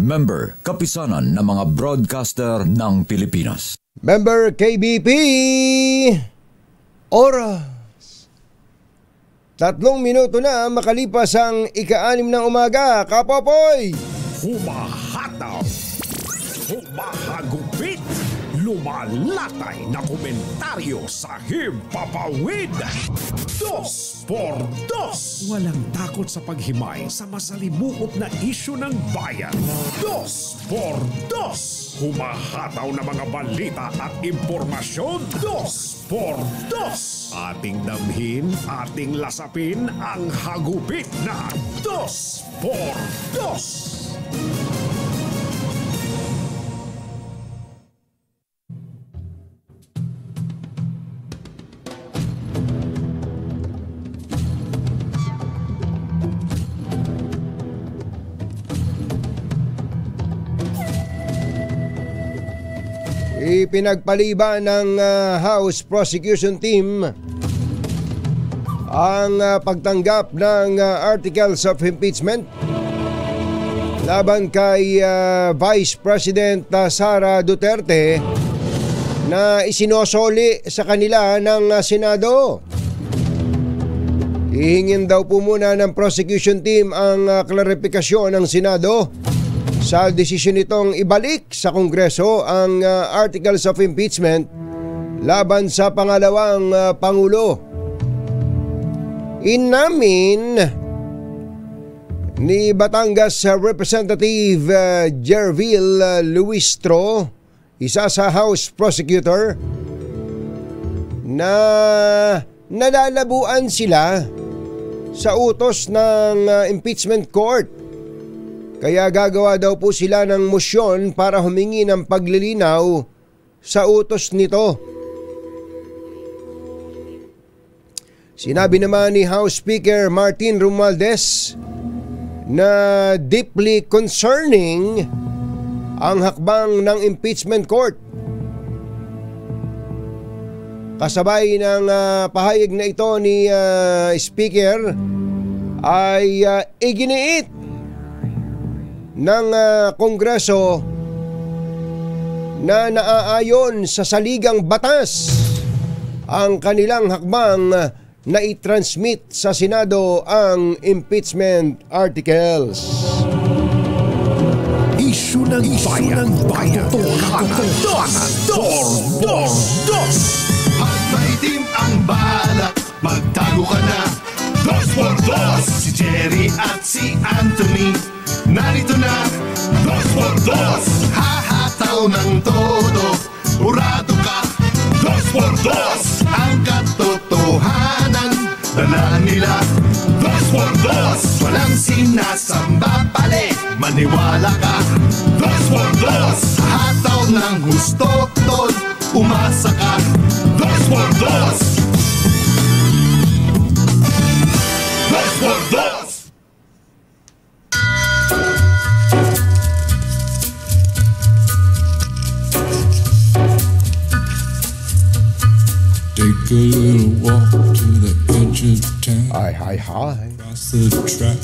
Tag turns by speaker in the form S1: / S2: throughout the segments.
S1: Member, kapisanan ng mga broadcaster ng Pilipinas.
S2: Member KBP, oras. 3 minuto na makalipas ang ika-6 ng umaga, Kapopoy!
S3: Humahataw, humahagupit, lumalatay na komentaryo sa Himpapawid. 2x2. Walang takot sa paghimay sa masalimuot na isyu ng bayan. 2x2. Humahataw na mga balita at impormasyon. 2x2. Ating damhin, ating lasapin ang hagupit na 2x2.
S2: Ipinagpaliban ng House Prosecution Team ang pagtanggap ng articles of impeachment laban kay Vice President Sara Duterte na isinosoli sa kanila ng Senado. Ihingin daw po muna ng prosecution team ang klarifikasyon ng Senado sa desisyon nitong ibalik sa Kongreso ang articles of impeachment laban sa pangalawang Pangulo. Inamin ni Batangas Representative Jervil Luistro, isa sa House Prosecutor, na nalalabuan sila sa utos ng impeachment court. Kaya gagawa daw po sila ng motion para humingi ng paglilinaw sa utos nito. Sinabi naman ni House Speaker Martin Romualdez na deeply concerning ang hakbang ng impeachment court. Kasabay ng pahayag na ito ni Speaker ay iginiit ng Kongreso na naaayon sa saligang batas ang kanilang hakbang na i-transmit sa Senado ang impeachment articles.
S3: Isyu ng bayan, katotohanan, dos.
S4: At maitim ang balak, magtago ka na. 2x2. Si Jerry at si Anthony, narito na. 2x2. Hahataw ng todo, urado ka. 2x2. Ang katotohanan, dala nila. 2x2. Walang sinasamba pali, maniwala ka. 2x2. Hataw ng gusto, tol, umasa ka. 2x2. 2x2.
S5: Take a little walk to the edge of town.
S2: Hi.
S5: Across the track.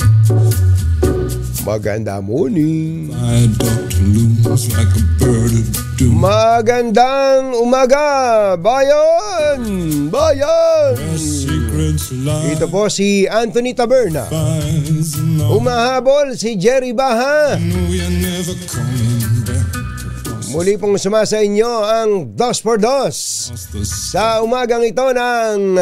S2: Maganda morning.
S5: My doctor looms like a bird of doom.
S2: Magandang umaga, bayan!
S5: Where secrets lie.
S2: Ito po si Anthony Taberna.
S5: Finds no.
S2: Umahabol si Jerry Baha.
S5: We are never coming back.
S2: Muli pong sumasa inyo ang 2x2 sa umagang ito ng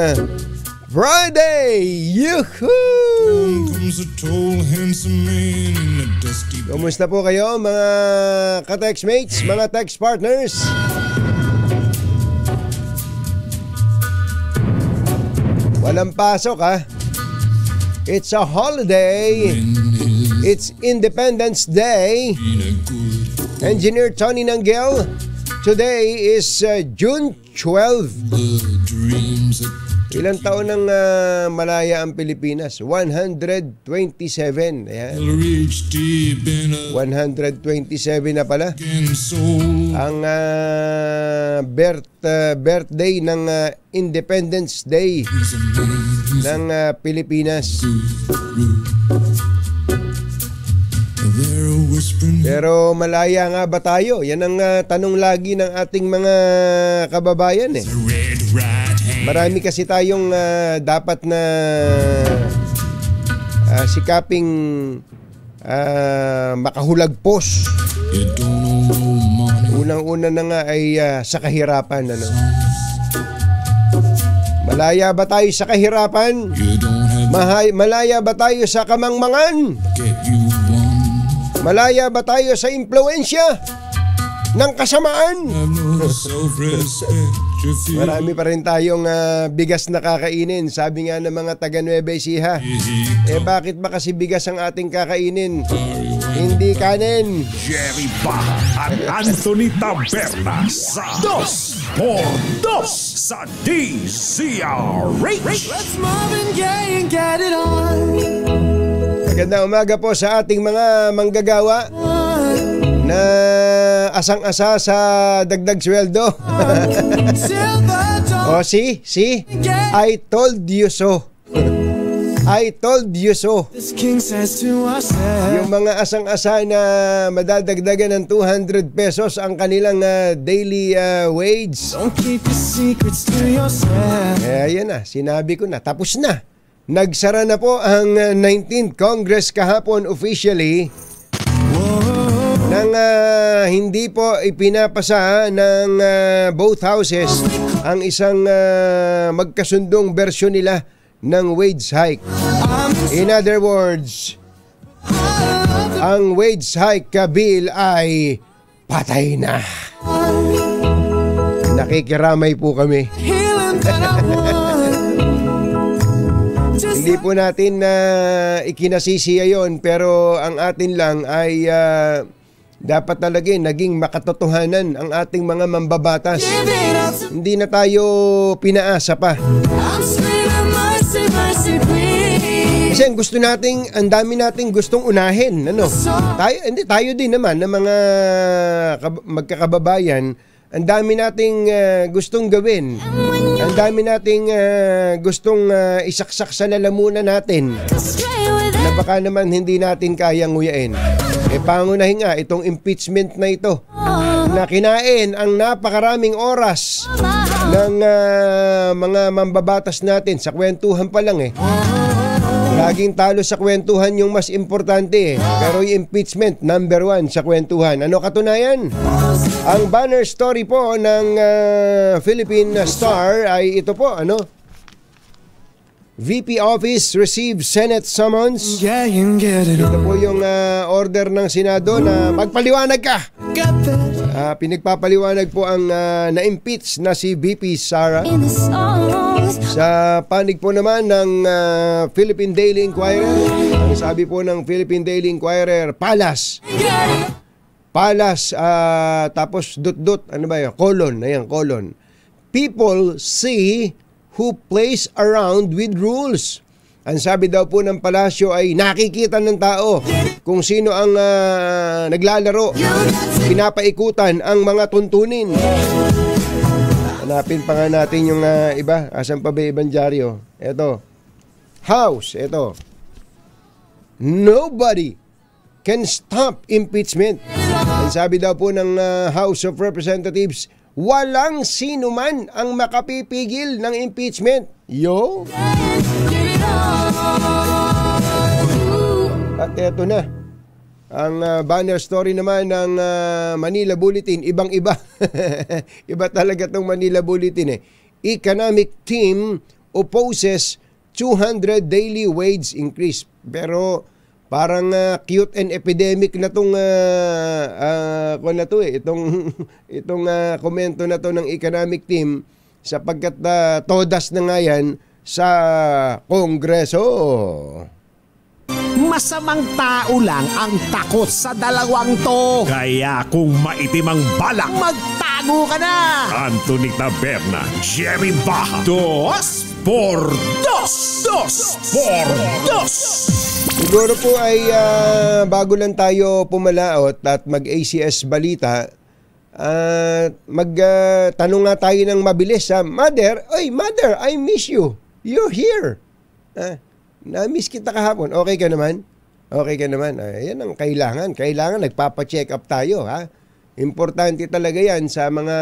S2: Friday! Yuhuu!
S5: Comes a tall, handsome man in a dusty black.
S2: Kumusta po kayo mga ka-textmates, mga text partners? Walang pasok ha? It's a holiday. It's Independence Day. Engineer Tony Nanggel, today is June 12. Ilang taon nang malaya ang Pilipinas? 127. Ayan. 127 na pala ang birthday ng Independence Day ng Pilipinas.
S5: They're whispering.
S2: Pero malaya nga ba tayo? Yan ang tanong lagi ng ating mga kababayan eh.
S5: The red right hand.
S2: Marami kasi tayong dapat na sikaping makahulagpos.
S5: You don't know money.
S2: Unang-una na nga ay sa kahirapan. Ano? Malaya ba tayo sa kahirapan?
S5: You don't have
S2: Malaya ba tayo sa kamangmangan?
S5: to get you one.
S2: Malaya ba tayo sa impluensya ng kasamaan?
S5: Have no self-respect. You feel
S2: Marami pa rin tayong bigas na kakainin. Sabi nga ng mga taga Nueva Ecija, bakit ba kasi bigas ang ating kakainin? Hindi kanin.
S3: Jerry Baja at Anthony Taberna sa 2x2 sa DZRH.
S6: Let's Marvin Gaye and get it on.
S2: Magandang umaga po sa ating mga manggagawa na asang-asa sa dagdag sweldo. O see? I told you so. I told you so.
S6: This king says to ourselves.
S2: Yung mga asang-asa na madadagdagan ng 200 pesos ang kanilang daily wage.
S6: Don't keep your secrets to yourself.
S2: Yan na, sinabi ko na. Tapos na. Nagsara na po ang 19th Congress kahapon officially nang hindi po ipinapasa ng both houses ang isang magkasundong bersyon nila ng wage hike. In other words, ang wage hike bill ay patay na. Nakikiramay po kami.
S6: Healing that I want. Just
S2: Hindi po natin ikinasisiya yon, pero ang atin lang ay dapat talaga naging makatotohanan ang ating mga mambabatas.
S6: give it up to
S2: Hindi na tayo pinaasa pa.
S6: I'm screaming mercy, mercy, please.
S2: Kasi ang dami nating gustong unahin. Ano? Tayo din naman ng mga magkakababayan, ang dami nating gustong gawin. Ang dami nating gustong isaksak sa lalamunan natin
S6: Stray with
S2: na baka naman hindi natin kayang nguyain. Pangunahin nga itong impeachment na ito na kinain ang napakaraming oras ng mga mambabatas natin. Sa kwentuhan pa lang laging talo sa kwentuhan yung mas importante Pero yung impeachment, number 1 sa kwentuhan. Ano katunayan? Ang banner story po ng Philippine Star ay ito po, VP Office receives Senate summons.
S6: Yeah, you can get it
S2: Ito
S6: on.
S2: po yung order ng Senado na magpaliwanag ka.
S6: Got that
S2: Pinagpapaliwanag po ang na-impeach na si VP Sara.
S7: in the songs.
S2: Sa panig po naman ng Philippine Daily Inquirer, ang sabi po ng Philippine Daily Inquirer, Palas, tapos dot, ano ba yun? Colon, ayan, colon. People see who plays around with rules. Ang sabi daw po ng palasyo ay nakikita ng tao kung sino ang naglalaro, pinapaikutan ang mga tuntunin. Hanapin pa nga natin yung iba. Asan pa ba ibang dyaryo? Ito. House. Ito. Nobody can stop impeachment. Ang sabi daw po ng House of Representatives, walang sino man ang makapipigil ng impeachment. Yo! At eto na. Ang banner story naman ng Manila Bulletin, ibang-iba. Iba talaga itong Manila Bulletin Economic team opposes 200 daily wage increase. Pero parang cute and epidemic na itong itong komento na to ng economic team sapagkat todas na nga yan sa Kongreso.
S3: Masamang tao lang ang takot sa dalawang to. Kaya kung maitim ang balak,
S6: magtago ka na.
S3: Anthony Taberna, Jerry Baja, 2x2.
S2: Siguro po ay bago lang tayo pumalaot at mag-ACS balita, magtanong nga tayo ng mabilis. Mother, I miss you. You're here. Na-miss kita kahapon. Okay ka naman? Okay ka naman. Yan ang kailangan. Kailangan nagpapa-check up tayo, ha? Importante talaga yan sa mga...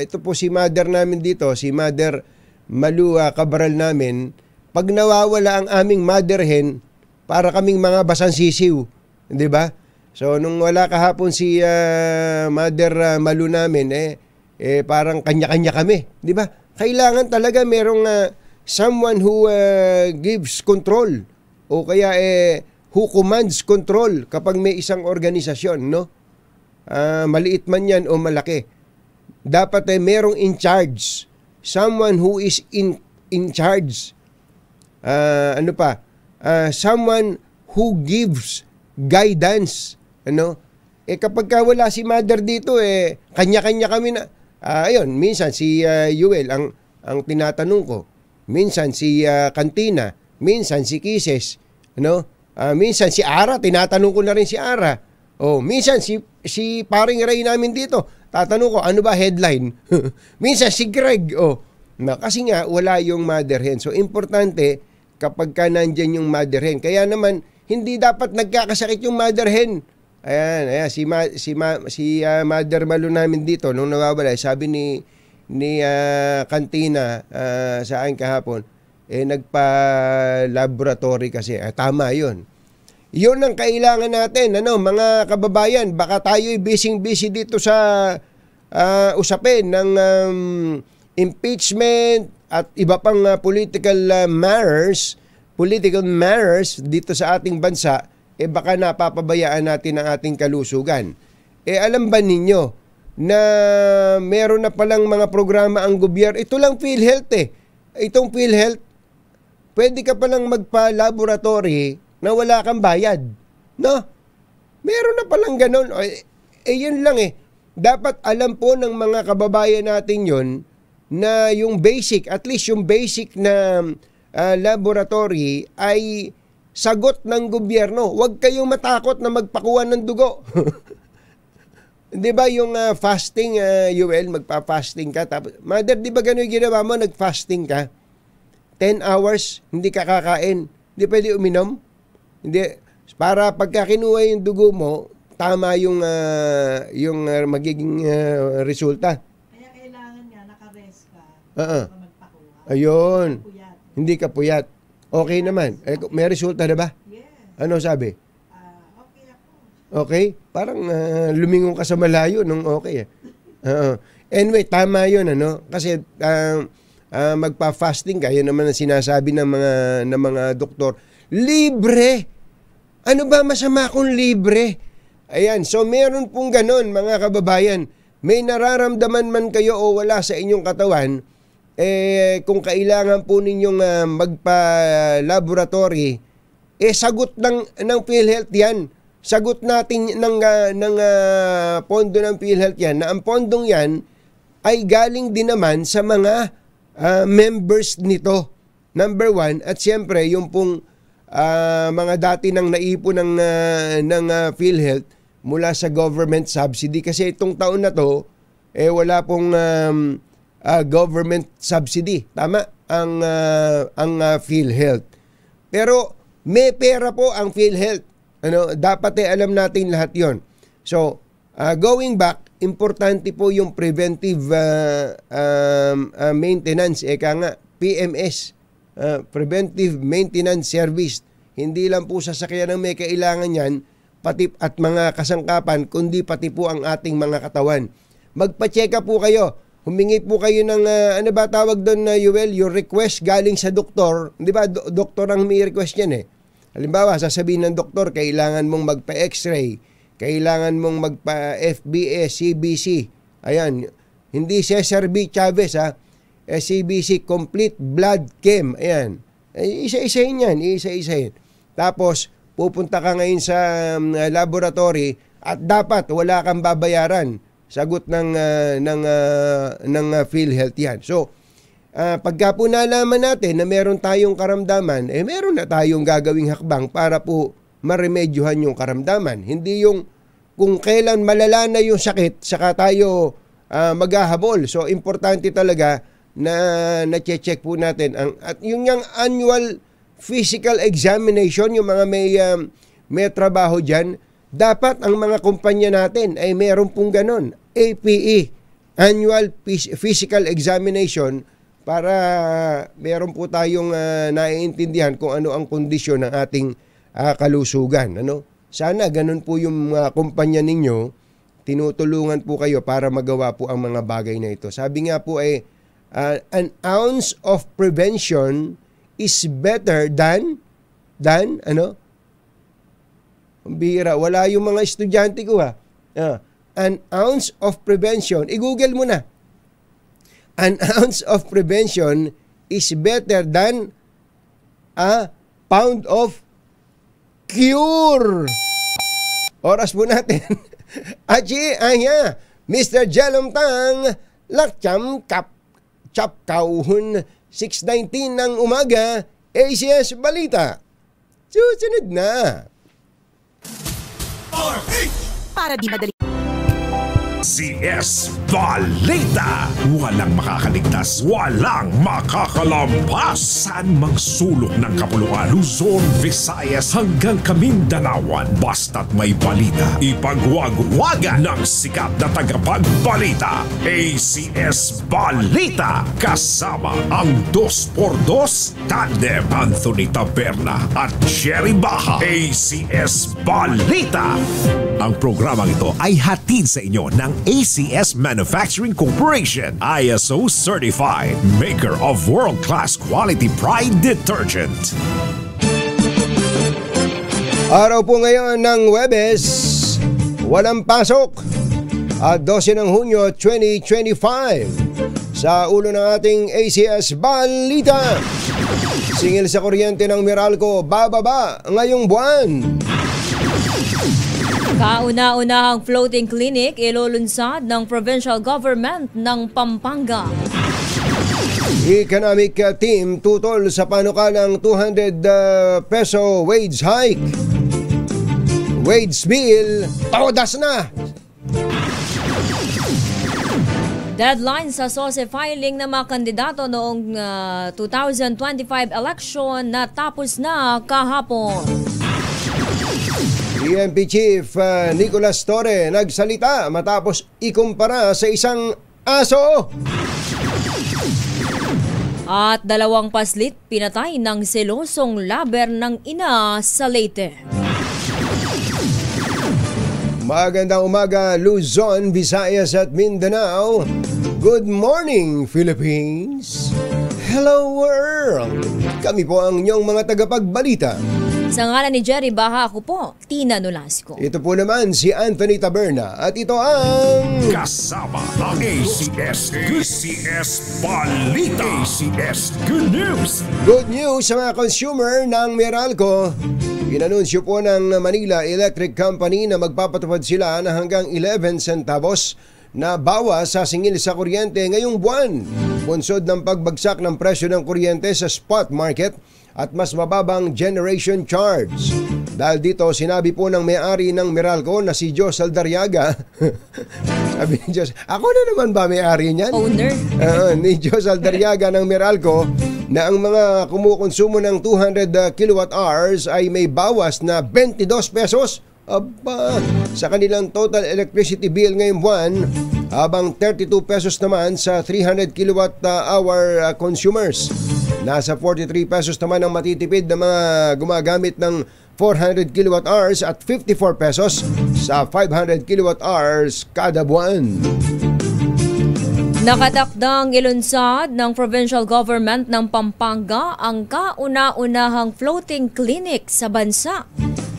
S2: Ito po si mother namin dito, si Mother Malu Cabral namin. Pag nawawala ang aming mother hen, para kaming mga basang sisiw. Di ba? So, nung wala kahapon si Mother Malu namin, parang kanya-kanya kami. Di ba? Kailangan talaga merong someone who gives control o kaya who commands control kapag may isang organisasyon, no? Maliit man yan o malaki. Dapat merong in charge. Someone who is in charge. Someone who gives guidance. Ano? Kapag wala si mother dito, kanya-kanya kami na. Ayun, minsan si Yuel ang tinatanong ko. Minsan si Cantina, minsan si Kisses, ano? Minsan si Ara, tinatanong ko na rin si Ara. Minsan si paring Ray namin dito, tatanong ko ano ba headline. Minsan si Greg, kasi nga wala yung mother hen. So importante kapag nandiyan yung mother hen. Kaya naman hindi dapat nagkakasakit yung mother hen. Ayan, si Mother Malu namin dito nung nawawala, sabi ni Cantina sa akin kahapon, nagpa-laboratory kasi. Tama yun. Yun ang kailangan natin, mga kababayan. Baka tayo'y busy dito sa usapin ng impeachment at iba pang political matters dito sa ating bansa, baka napapabayaan natin ang ating kalusugan. Alam ba ninyo na meron na palang mga programa ang gobyerno? Ito lang PhilHealth Itong PhilHealth, pwede ka palang magpa-laboratory na wala kang bayad. No? Meron na palang ganun. Yun lang Dapat alam po ng mga kababayan natin yun na yung basic, at least yung basic na laboratory ay sagot ng gobyerno. Huwag kayong matakot na magpakuha ng dugo. Di ba yung fasting, Yuel, magpa-fasting ka. Tapos, mother, di ba gano'n yung ginawa mo? Nag-fasting ka. 10 hours, hindi ka kakain. Hindi pwede uminom. Hindi. Para pagka kinuha yung dugo mo, tama yung magiging resulta.
S7: Kaya kailangan nga naka-rest ka.
S2: Magpakuha. Ayun. Hindi ka puyat. Okay naman. May resulta na ba?
S7: Yes.
S2: Ano sabi?
S7: Okay ako.
S2: Okay? Parang lumingon ka sa malayo nung okay. Anyway, tama yun, Kasi magpa-fasting ka, yun naman ang sinasabi ng mga doktor. Libre! Ano ba masama kung libre? Ayan, so meron pong ganon, mga kababayan. May nararamdaman man kayo o wala sa inyong katawan, kung kailangan po ninyong magpa-laboratory, sagot ng PhilHealth yan. Sagot natin ng pondo ng PhilHealth yan, na ang pondong yan ay galing din naman sa mga members nito. Number 1, at siyempre yung pong mga dati nang naipon ng PhilHealth mula sa government subsidy. Kasi itong taon na to, wala pong government subsidy. Tama? Ang PhilHealth. Pero may pera po ang PhilHealth. Dapat alam natin lahat yon. So, going back, importante po yung preventive maintenance. Eka nga, PMS. Preventive Maintenance Service. Hindi lang po sasakyan ng may kailangan yan, pati at mga kasangkapan, kundi pati po ang ating mga katawan. Magpa-check up po kayo. Humingi po kayo ng, ano ba tawag doon, Yuel? Your request galing sa doktor. Di ba, doktor ang may request yan Halimbawa, sasabihin ng doktor, kailangan mong magpa-x-ray, kailangan mong magpa-FBS, CBC. Ayan, hindi Cesar B. Chavez, CBC, Complete Blood Chem. Ayan, isa-isahin yan, isa-isahin. Tapos, pupunta ka ngayon sa laboratory at dapat wala kang babayaran. Sagot ng PhilHealth yan. So, pagka po nalaman natin na meron tayong karamdaman, meron na tayong gagawing hakbang para po maremedyohan yung karamdaman. Hindi yung kung kailan malala na yung sakit, saka tayo maghahabol. So, importante talaga na na-check po natin at yung annual physical examination, yung mga may trabaho dyan, dapat ang mga kumpanya natin ay meron pong ganon. APE, Annual Physical Examination, para meron po tayong naiintindihan kung ano ang kondisyon ng ating kalusugan. Ano? Sana ganun po yung kumpanya ninyo, tinutulungan po kayo para magawa po ang mga bagay na ito. Sabi nga po ay, an ounce of prevention is better than ano? Bira, wala yung mga estudyante ko an ounce of prevention, i-google mo na. An ounce of prevention is better than a pound of cure. Oras po natin. Aji, aya, Mr. Jelom Tang, Lakcham Kap, Chap Kauhun, 6:19 ng umaga, ACS Balita. Susunod na.
S6: Para di madali.
S3: CS Balita. Walang makakaligtas, walang makakalampas. Saan mang sulok ng kapuluan, Luzon, Visayas hanggang Kamindanawan. Basta't may balita, ipagwagwagan ng sikat na tagapagbalita. ACS Balita. Kasama ang 2x2 tandem Anthony Taberna at Jerry Baha. ACS Balita. Ang programang ito ay hatid sa inyo ng ACS Manufacturing Corporation, ISO certified, maker of world-class quality Pride detergent.
S2: Araw po ngayon ng Huwebes, walang pasok, at 12 ng Hunyo 2025. Sa ulo ng ating ACS Balita, singil sa kuryente ng Meralco bababa ngayong buwan.
S8: Kauna-unahang floating clinic ilulunsad ng provincial government ng Pampanga.
S2: Economic team tutol sa panukalang 200 peso wage hike. Wage bill, todas na!
S8: Deadline sa SOSE filing ng mga kandidato noong 2025 election na tapos na kahapon.
S2: PNP Chief Nicolas Torre nagsalita matapos ikumpara sa isang aso.
S8: At 2 paslit pinatay ng selosong laber ng ina sa Leyte.
S2: Magandang umaga, Luzon, Visayas at Mindanao. Good morning, Philippines. Hello, world. Kami po ang inyong mga tagapagbalita.
S8: Sa ngalan ni Jerry Baha, ako po, Tina Nolasco.
S2: Ito po naman si Anthony Taberna at ito ang
S3: Kasama ang ACS Balita. ACS Good News.
S2: Good news sa mga consumer ng Meralco. Inanunsyo po ng Manila Electric Company na magpapatupad sila na hanggang 11 centavos na bawas sa singil sa kuryente ngayong buwan. Bunsod ng pagbagsak ng presyo ng kuryente sa spot market at mas mababang generation charge. Dahil dito, sinabi po ng may-ari ng Meralco na si Joe Saldarriaga. Sabi ni Joe, ako na naman ba may-ari niyan?
S8: Owner.
S2: Ni Joe Saldarriaga ng Meralco na ang mga kumukonsumo ng 200 kilowatt hours ay may bawas na 22 pesos sa kanilang total electricity bill ngayong buwan, habang 32 pesos naman sa 300 kilowatt hour consumers. Nasa 43 pesos naman ang matitipid na mga gumagamit ng 400 kilowatt hours at 54 pesos sa 500 kilowatt hours kada buwan.
S8: Nakatakdang ilunsad ng provincial government ng Pampanga ang kauna-unahang floating clinic sa bansa.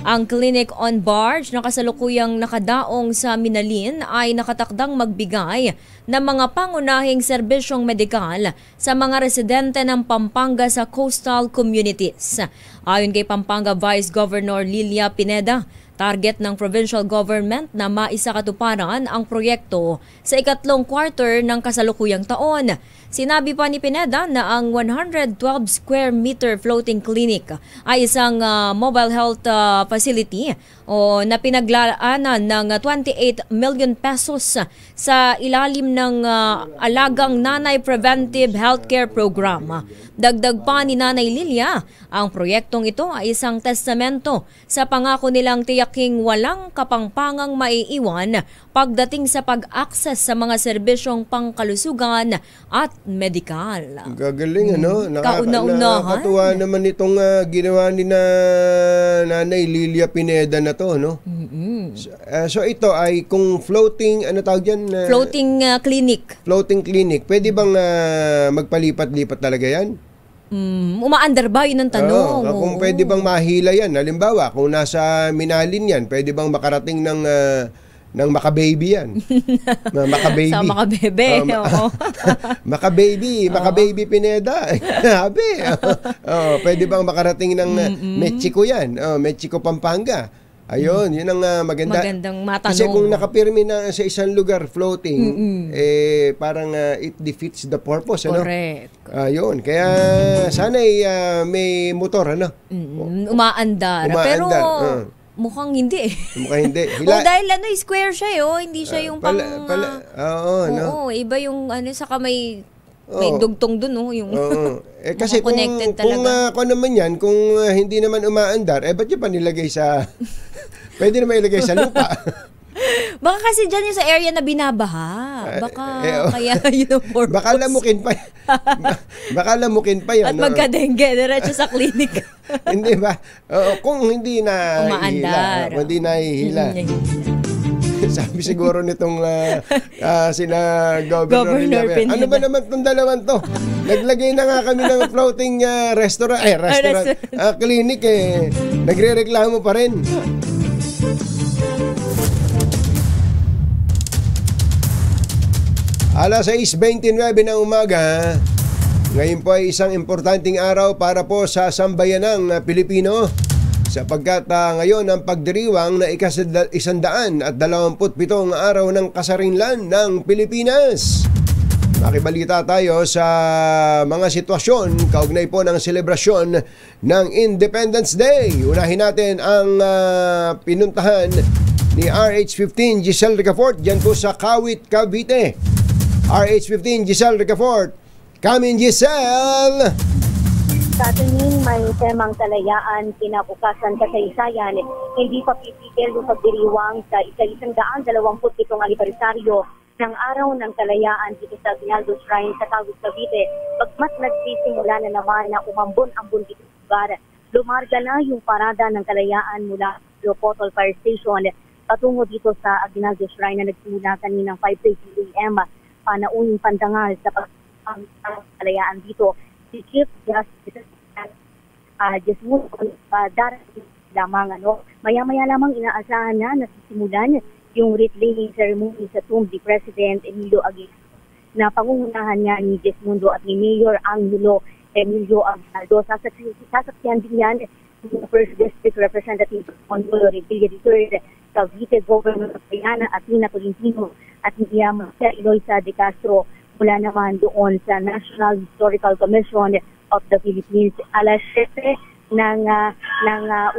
S8: Ang clinic on barge na kasalukuyang nakadaong sa Minalin ay nakatakdang magbigay ng mga pangunahing serbisyong medikal sa mga residente ng Pampanga sa coastal communities. Ayon kay Pampanga Vice Governor Lilia Pineda, Target ng provincial government na maisakatuparan ang proyekto sa ikatlong quarter ng kasalukuyang taon. Sinabi pa ni Pineda na ang 112 square meter floating clinic ay isang mobile health facility na pinaglaanan ng 28 million pesos sa ilalim ng Alagang Nanay Preventive Healthcare Program. Dagdag pa ni Nanay Lilia, ang proyektong ito ay isang testamento sa pangako nilang tiyaking walang kapangpangang maiiwan pagdating sa pag-access sa mga serbisyong pangkalusugan at medikal.
S2: Gagaling, ano?
S8: Kauna-unahan.
S2: Nakakatuwa naman itong ginawa ni Nanay Lilia Pineda na to, no? So ito ay kung floating, ano tawag yan?
S8: Floating clinic.
S2: Floating clinic. Pwede bang magpalipat-lipat talaga yan?
S8: Umaandar ba? Yun ang tanong.
S2: Kung pwede bang mahila yan. Halimbawa, kung nasa Minalin yan, pwede bang makarating ng makababy yan? Makababy.
S8: Sa makabebe.
S2: Makababy Pineda. Sabi. Pwede bang makarating ng Mexico yan? Mexico, Pampanga. Ayun, yun ang
S8: magandang matanong.
S2: Kasi kung nakapirmi na sa isang lugar floating, parang it defeats the purpose, ano?
S8: Correct.
S2: Ayun, kaya sana may motor, ano?
S8: Umaandar. Pero mukhang hindi eh.
S2: Mukhang hindi.
S8: Dahil square siya hindi siya yung
S2: no?
S8: iba yung saka may dugtong dun, yung
S2: kasi kung ako naman yan, kung hindi naman umaandar, ba't yung pa nilagay sa pwede naman ilagay sa lupa.
S8: Baka kasi dyan yung sa area na binabaha. Baka kaya yun ang purpose.
S2: Baka lamukin pa yan.
S8: At magka-dengue, diretso sa clinic.
S2: Hindi ba? Kung hindi na
S8: umaandar.
S2: Kung hindi na hihila. Sabi siguro nitong sina Governor Pineda. Ano ba naman itong dalawang to? Naglagay na nga kami ng floating restaurant, clinic nagre-reklamo pa rin. Alas 6:29 ng umaga. Ngayon po ay isang importanteng araw para po sa sambayanang Pilipino sapagkat ngayon ang pagdiriwang na ika-127 araw ng kasarinlan ng Pilipinas. Makibalita tayo sa mga sitwasyon kaugnay po ng selebrasyon ng Independence Day. Unahin natin ang pinuntahan ni RH15 Giselle Ricafort dyan po sa Kawit, Cavite. RH15 Giselle Ricafort. Come in, Giselle!
S9: Sa ating may temang kalayaan, kinabukasan, kasaysayan, hindi pa pipigil yung pagdiriwang sa 127 anibersaryo ng Araw ng Kalayaan dito sa Aguinaldo Shrine sa Kawit, Cavite. Pagmat nagsisimula na naman na umambon-ambon dito sa lugar, lumarga na yung parada ng kalayaan mula sa Potol Fire Station patungo dito sa Aguinaldo Shrine na nagsimula kaninang 5:30 a.m. Panauning pandangal sa kalayaan dito. Si Chief Justice Jesmundo darating lamang maya-maya lamang inaasahan na nasisimulan yung wreath-laying ceremony sa tomb ni President Emilio Aguinaldo na pangungunahan niya ni Jesmundo at ni Mayor Angelo Emilio Aguinaldo. Sasakyan din yan yung First District Representative Consuelo Revilla III, Cavite Governor Triana Atina Tolentino at ni Marcia Eloisa de Castro mula naman doon sa National Historical Commission of the Philippines. Alas 7 ng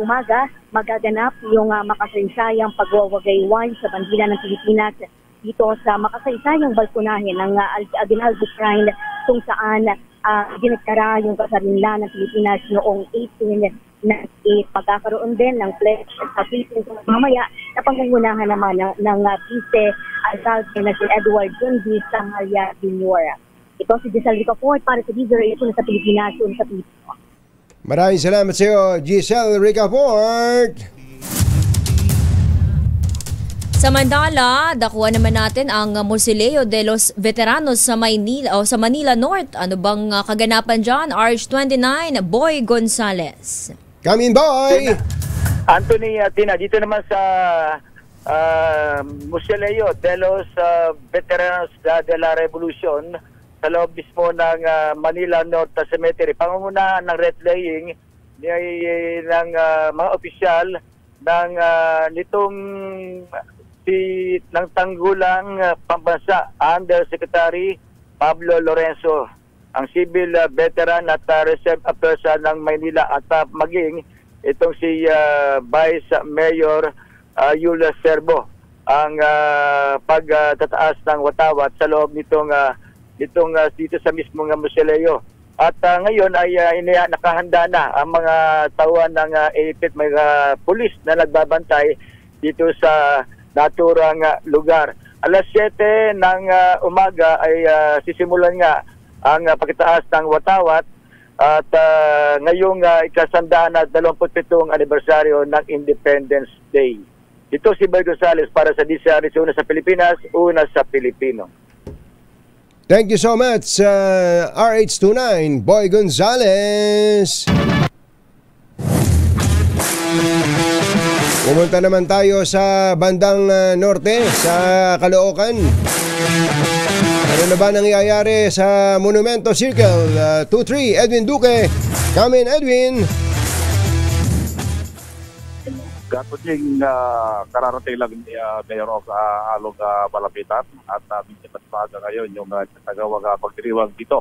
S9: umaga, magaganap yung makasaysayang pagwawagaywan sa bandila ng Pilipinas dito sa makasaysayang balkonahe ng Aguinaldo Shrine kung saan dineklara yung kasarinlan ng Pilipinas noong 1898. Magkakaroon din ng pledge sa Philippines mamaya na pangungunahan naman ng Vice Alcalde na si Edward Dundi Samaria Jr. Ito si Giselle Ricafort para sa Deezer, ito na sa Pilipinas, sa Pilipino.
S2: Maraming salamat sa iyo, Giselle Ricafort.
S8: Sa Mandala, dakuha naman natin ang Mausoleo de los Veteranos sa Manila North. Ano bang kaganapan dyan? RH29, Boy Gonzales.
S2: Come in, Boy!
S10: Anthony, Tina, dito naman sa Mausoleo de los Veteranos de la Revolution sa loob mismo ng Manila North Cemetery. Pangungunahan ng wreath laying ng mga opisyal ng nitong ng tanggulang pambansa Undersecretary Pablo Lorenzo, ang civil veteran at reserve person ng Maynila, at maging itong si Vice Mayor Yula Serbo ang pagtataas ng watawat sa loob nitong dito sa mismong Musileo. At ngayon ay nakahanda na ang mga tauhan ng AFP, mga pulis na nagbabantay dito sa naturang lugar. Alas 7 ng umaga ay sisimulan nga ang pagtaas ng watawat at ngayong ikasandaan at 27 anibersaryo ng Independence Day. Ito si Boy Gonzales para sa DCRS, una sa Pilipinas, una sa Pilipino.
S2: Thank you so much, RH29, Boy Gonzales. Pumunta naman tayo sa bandang norte, sa Caloocan. Ano na ba nangyayari sa Monumento Circle? 2-3, Edwin Duque. Come in, Edwin.
S11: Gatunying kararating lang ni Mayor of Along Malapitan at minsan maaga ngayon yung tagawag pagdiriwang dito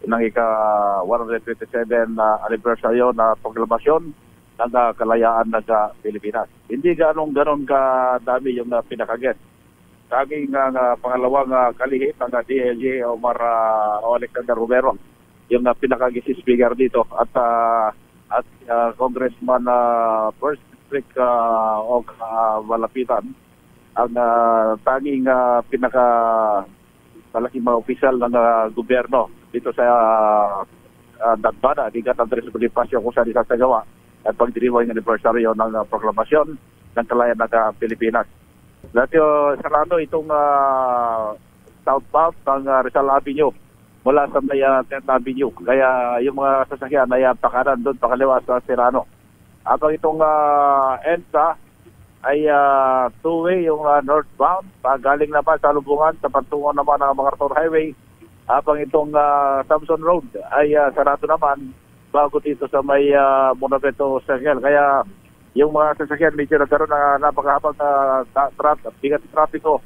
S11: ng ika-127 anibersaryo na proklamasyon ng kalayaan ng Pilipinas. Hindi ganon kadami yung pinakaget. Taging pangalawang kalihip ng DLG Omar Alexander Romero, yung pinakagising speaker dito, at Congressman First District of Malapitan, ang tanging pinaka malaking mga opisyal ng gobyerno dito sa Dagbana, Digat Andres Bonifacio, kung saan isasagawa at pagdiriwang ng anibersaryo ng proklamasyon ng kalayaan ng Pilipinas. Dati sarado itong southbound ng Rizal Avenue mula sa may 10th Avenue. Kaya yung mga sasakyan ay pakanan doon, pakaliwa sa Serrano. Habang itong EDSA ay two-way yung northbound, galing naman sa Lubungan sa patungo naman ng MacArthur Highway. Habang itong Samson Road ay sarado naman bago dito sa may Monumento Circle. Kaya yung mga sasakyan medyo nagkaroon na napakahabang bigat trapiko.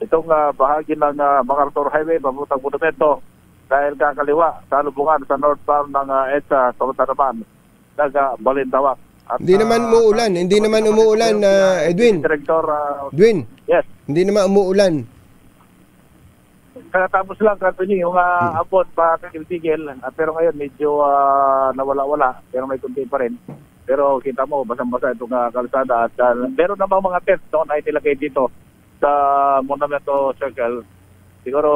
S11: Itong bahagi ng MacArthur Highway papuntang Monumento dahil kakaliwa sa Lubungan sa northbound ng EDSA, papunta naman Balintawak.
S2: Hindi naman umuulan, Edwin.
S11: Director,
S2: Edwin.
S11: Yes.
S2: Hindi naman umuulan.
S11: Tapos lang kanto yung abot pa tigil, pero ngayon medyo nawala-wala, pero may kunti pa rin. Pero kita mo, basang-basa itong kalsada at meron namang mga tent doon ay nilagay dito sa Monumento Circle. Siguro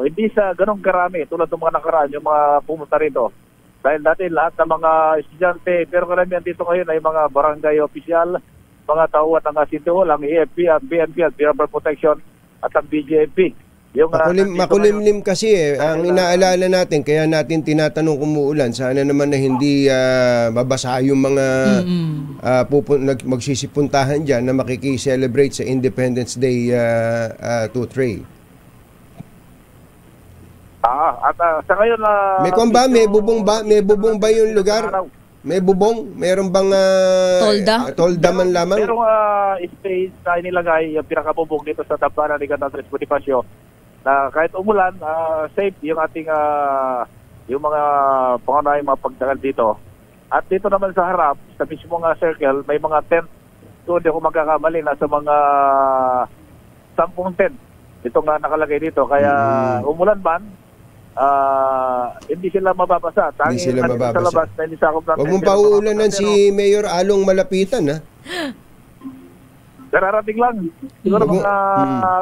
S11: hindi sa ganong karami tulad ng mga nakaraan yung mga pumunta rito. Dahil dati lahat ng mga estudyante, pero karamihan dito ngayon ay mga barangay official, mga tauhan ng Sitihol, ang EFP, ang BNP, ang Bureau Protection at ang BJP.
S2: Makulimlim kasi ang inaalala natin, kaya natin tinatanong kung umuulan. Sana naman na hindi babasa yung mga magsisipuntahan dyan na makikiselebrate sa Independence Day 2-3.
S11: At sa ngayon
S2: may bubong ba yung lugar? May bubong? Meron bang tolda man lamang?
S11: Merong space na inilagay yung pinakabubong dito sa Dagbana ni Andres Bonifacio na kahit umulan, safe yung ating yung mga pangunahing mga pagdagal dito. At dito naman sa harap, sa mismong circle, may mga tent. Doon, hindi ako magkakamali, nasa mga 10 tent. Ito nga nakalagay dito. Kaya umulan man, hindi sila mababasa.
S2: Hindi sila mababasa.
S11: Sa labas, na inisakop natin.
S2: Huwag mong pauulanan si Mayor Along Malapitan, ha?
S11: Kararating lang. Siguro mga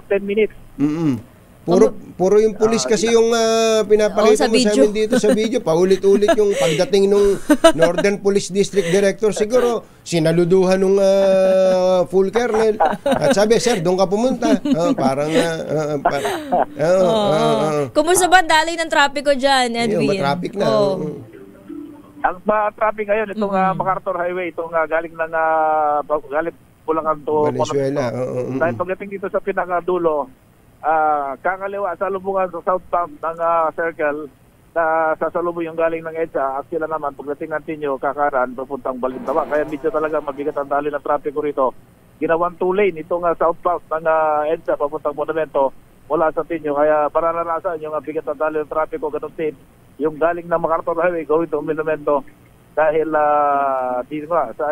S11: 10 minutes.
S2: Puro yung pulis kasi yung pinapakita mo sa amin dito sa video. Paulit-ulit yung pagdating nung Northern Police District Director. Siguro sinaluduhan nung full colonel. At sabi, sir, doon ka pumunta.
S8: Kumusta ba dali ng trapiko dyan, Edwin?
S2: Matraffic na.
S11: Ang traffic ngayon, itong MacArthur Highway, itong galing Bulacan to
S2: Valenzuela.
S11: Dahil pagdating dito sa pinakadulo, kakaliwa sa Lubungan sa southbound ng circle, na sasalubong yung galing ng EDSA at sila naman pagdating ng Tinyo, Kakaran, papuntang Balintawak. Kaya medyo talaga mabigat ang dali ng trapiko rito. Ginawang 2 lane itong southbound ng EDSA papuntang Monumento mula sa Tinyo. Kaya para naranasan yung bigat ang dali ng trapiko, ganun din yung galing ng MacArthur Highway going to Monumento dahil dito nga sa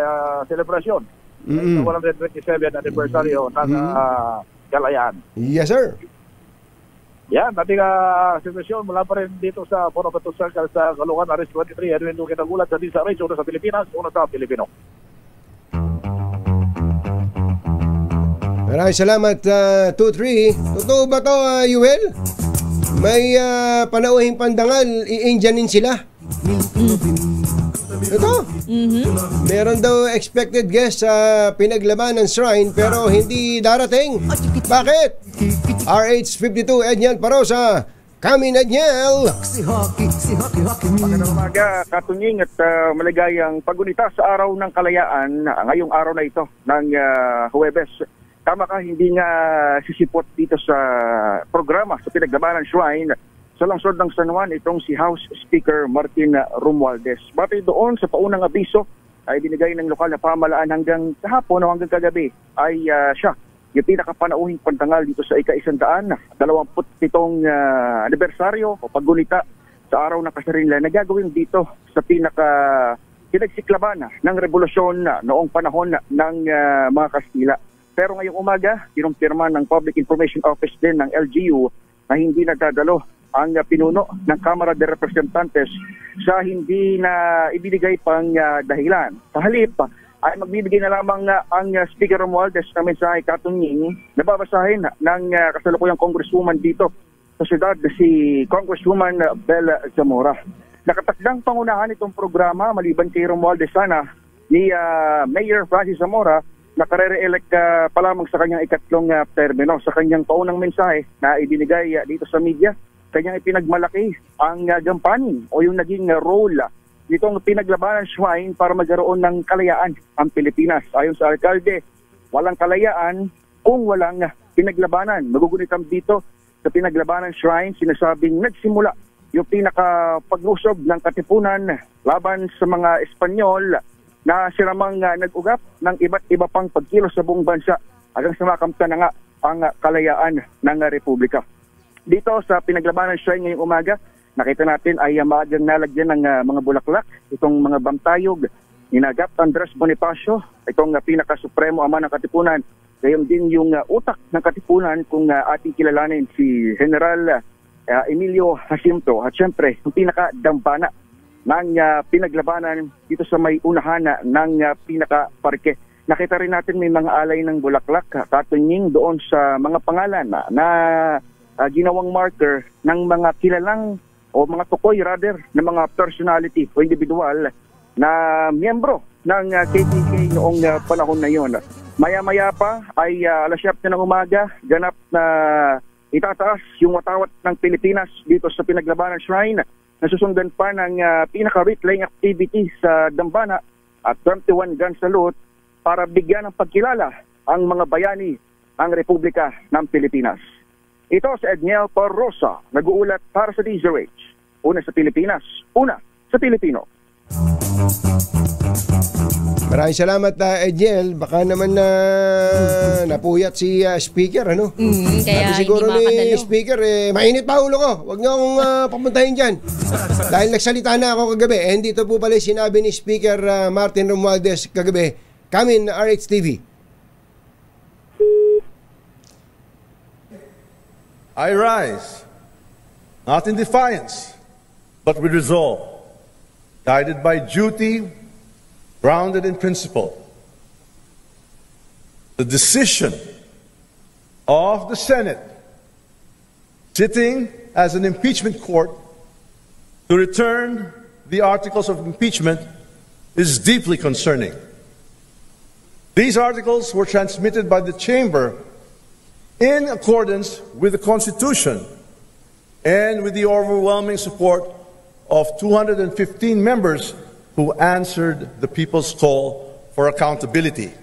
S11: celebration ng 127 anniversaryo ng Kalayaan.
S2: Yes, sir.
S11: Yan, ating sitwasyon mula pa rin dito sa Bonaventure Circle sa Caloocan, RS-23, Edwin Duque nagulat sa Disa Race, una sa Pilipinas, una sa Pilipino.
S2: Maraming salamat, 2-3. Totoo ba to, Yuel? May panauhing pandangal, i-Indianin sila. Ito, meron daw expected guest sa pinaglaban ng shrine pero hindi darating. Bakit? RH52, Edniel Parosa. Kami na Edniel.
S12: Magandang umaga, Katunying, at maligayang pagunita sa araw ng kalayaan ngayong araw na ito ng Huwebes. Tama ka, hindi nga sisipot dito sa programa sa pinaglabanan shrine sa lungsod ng San Juan itong si House Speaker Martin Romualdez. Batay doon sa paunang abiso ay binigay ng lokal na pamahalaan hanggang kahapon o hanggang kagabi ay siya yung pinakapanauhing pantangal dito sa ika-127 anibersaryo o paggunita sa araw ng kasarinlan na gagawin dito sa pinagsiklaban ng revolusyon noong panahon ng mga Kastila. Pero ngayong umaga, kinumpirma ng Public Information Office din ng LGU na hindi nagdadalo ang pinuno ng Kamara de Representantes sa hindi na ibinigay pang dahilan. Sa halip, ay magbibigay na lamang ang Speaker Romualdez na mensahe Katunying na babasahin ng kasalukuyang congresswoman dito sa syudad si Congresswoman Bella Zamora. Nakatakdang pangunahan itong programa maliban kay Romualdez sana ni Mayor Francis Zamora na karere-elect pa lamang sa kanyang ikatlong termino. Sa kanyang paunang mensahe na ibinigay dito sa media, kanyang ipinagmalaki ang gampanin o yung naging role nitong pinaglabanan shrine para magkaroon ng kalayaan ang Pilipinas. Ayon sa alkalde, walang kalayaan kung walang pinaglabanan. Magugunitan dito sa pinaglabanan shrine, sinasabing nagsimula yung pinakapaglusob ng katipunan laban sa mga Espanyol na siramang nag-ugap ng iba't iba pang pagkilos sa buong bansa hanggang sa makamta na nga ang kalayaan ng Republika. Dito sa pinaglabanan shrine ngayong umaga, nakita natin ay maagang nalagyan ng mga bulaklak, itong mga bantayog, Gap Andres Bonifacio, itong pinaka-supremo ama ng Katipunan. Gayon din yung utak ng Katipunan kung ating kilalanin si General Emilio Jacinto. At syempre, yung pinaka-dambana ng pinaglabanan dito sa may unahan ng pinaka-parke. Nakita rin natin may mga alay ng bulaklak, Katunying, doon sa mga pangalan na ginawang marker ng mga kilalang o mga tukoy rather ng mga personality o individual na miyembro ng KKK noong panahon na yon. Maya-maya pa ay alas 7 ng umaga, ganap na itataas yung watawat ng Pilipinas dito sa pinaglabanan shrine. Nasusundan pa ng pinaka-reclaim activity sa Dambana at 21 gun salute para bigyan ng pagkilala ang mga bayani ng Republika ng Pilipinas. Ito si Edniel Parosa, nag-uulat para sa DZRH. Una sa Pilipinas, una sa Pilipino.
S2: Maraming salamat, Edniel. Baka naman napuyat si Speaker, ano?
S8: Kaya
S2: Sabi siguro
S8: hindi
S2: ni
S8: makakadalo.
S2: Speaker, mainit pa ulo ko. Huwag niyo akong papuntahin dyan. Dahil nagsalita na ako kagabi. Dito po pala sinabi ni Speaker Martin Romualdez kagabi. Kami na RH-TV.
S13: I rise, not in defiance, but with resolve, guided by duty, grounded in principle. The decision of the Senate, sitting as an impeachment court, to return the articles of impeachment is deeply concerning. These articles were transmitted by the chamber in accordance with the Constitution and with the overwhelming support of 215 members who answered the people's call for accountability.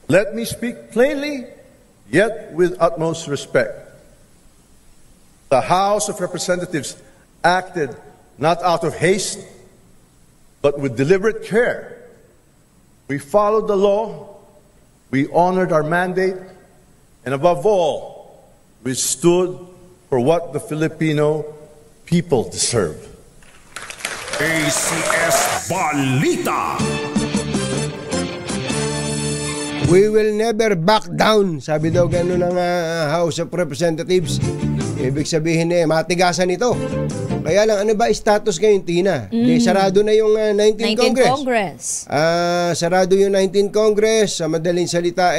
S13: Let me speak plainly, yet with utmost respect. The House of Representatives acted not out of haste, but with deliberate care. We followed the law, we honored our mandate, and above all, we stood for what the Filipino people deserve.
S3: ACS Balita.
S2: We will never back down, sabi daw gano'n ng House of Representatives. Ibig sabihin matigasan ito. Kaya lang, ano ba status ngayon, Tina? Sarado na yung 19th Congress. Sarado yung 19th Congress. Sa madaling salita,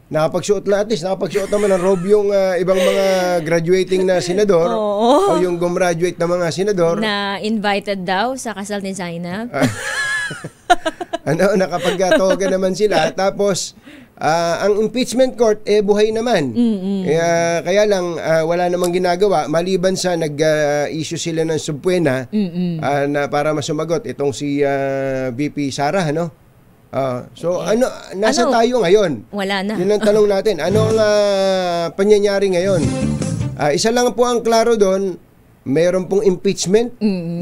S2: nakapagsuot na, at least nakapagsuot naman ng robe yung ibang mga graduating na senador. O yung gumraduate na mga senador.
S8: Na invited daw sa kasal ni Zainab.
S2: Nakapagkatoga naman sila. Tapos, ang impeachment court, buhay naman. Kaya lang, wala namang ginagawa. Maliban sa nag-issue sila ng subpoena na para masumagot itong si VP Sara, no? Nasa tayo ngayon?
S8: Wala na.
S2: Yun ang tanong natin. Ano ang pangyayari ngayon? Isa lang po ang klaro doon, meron pong impeachment.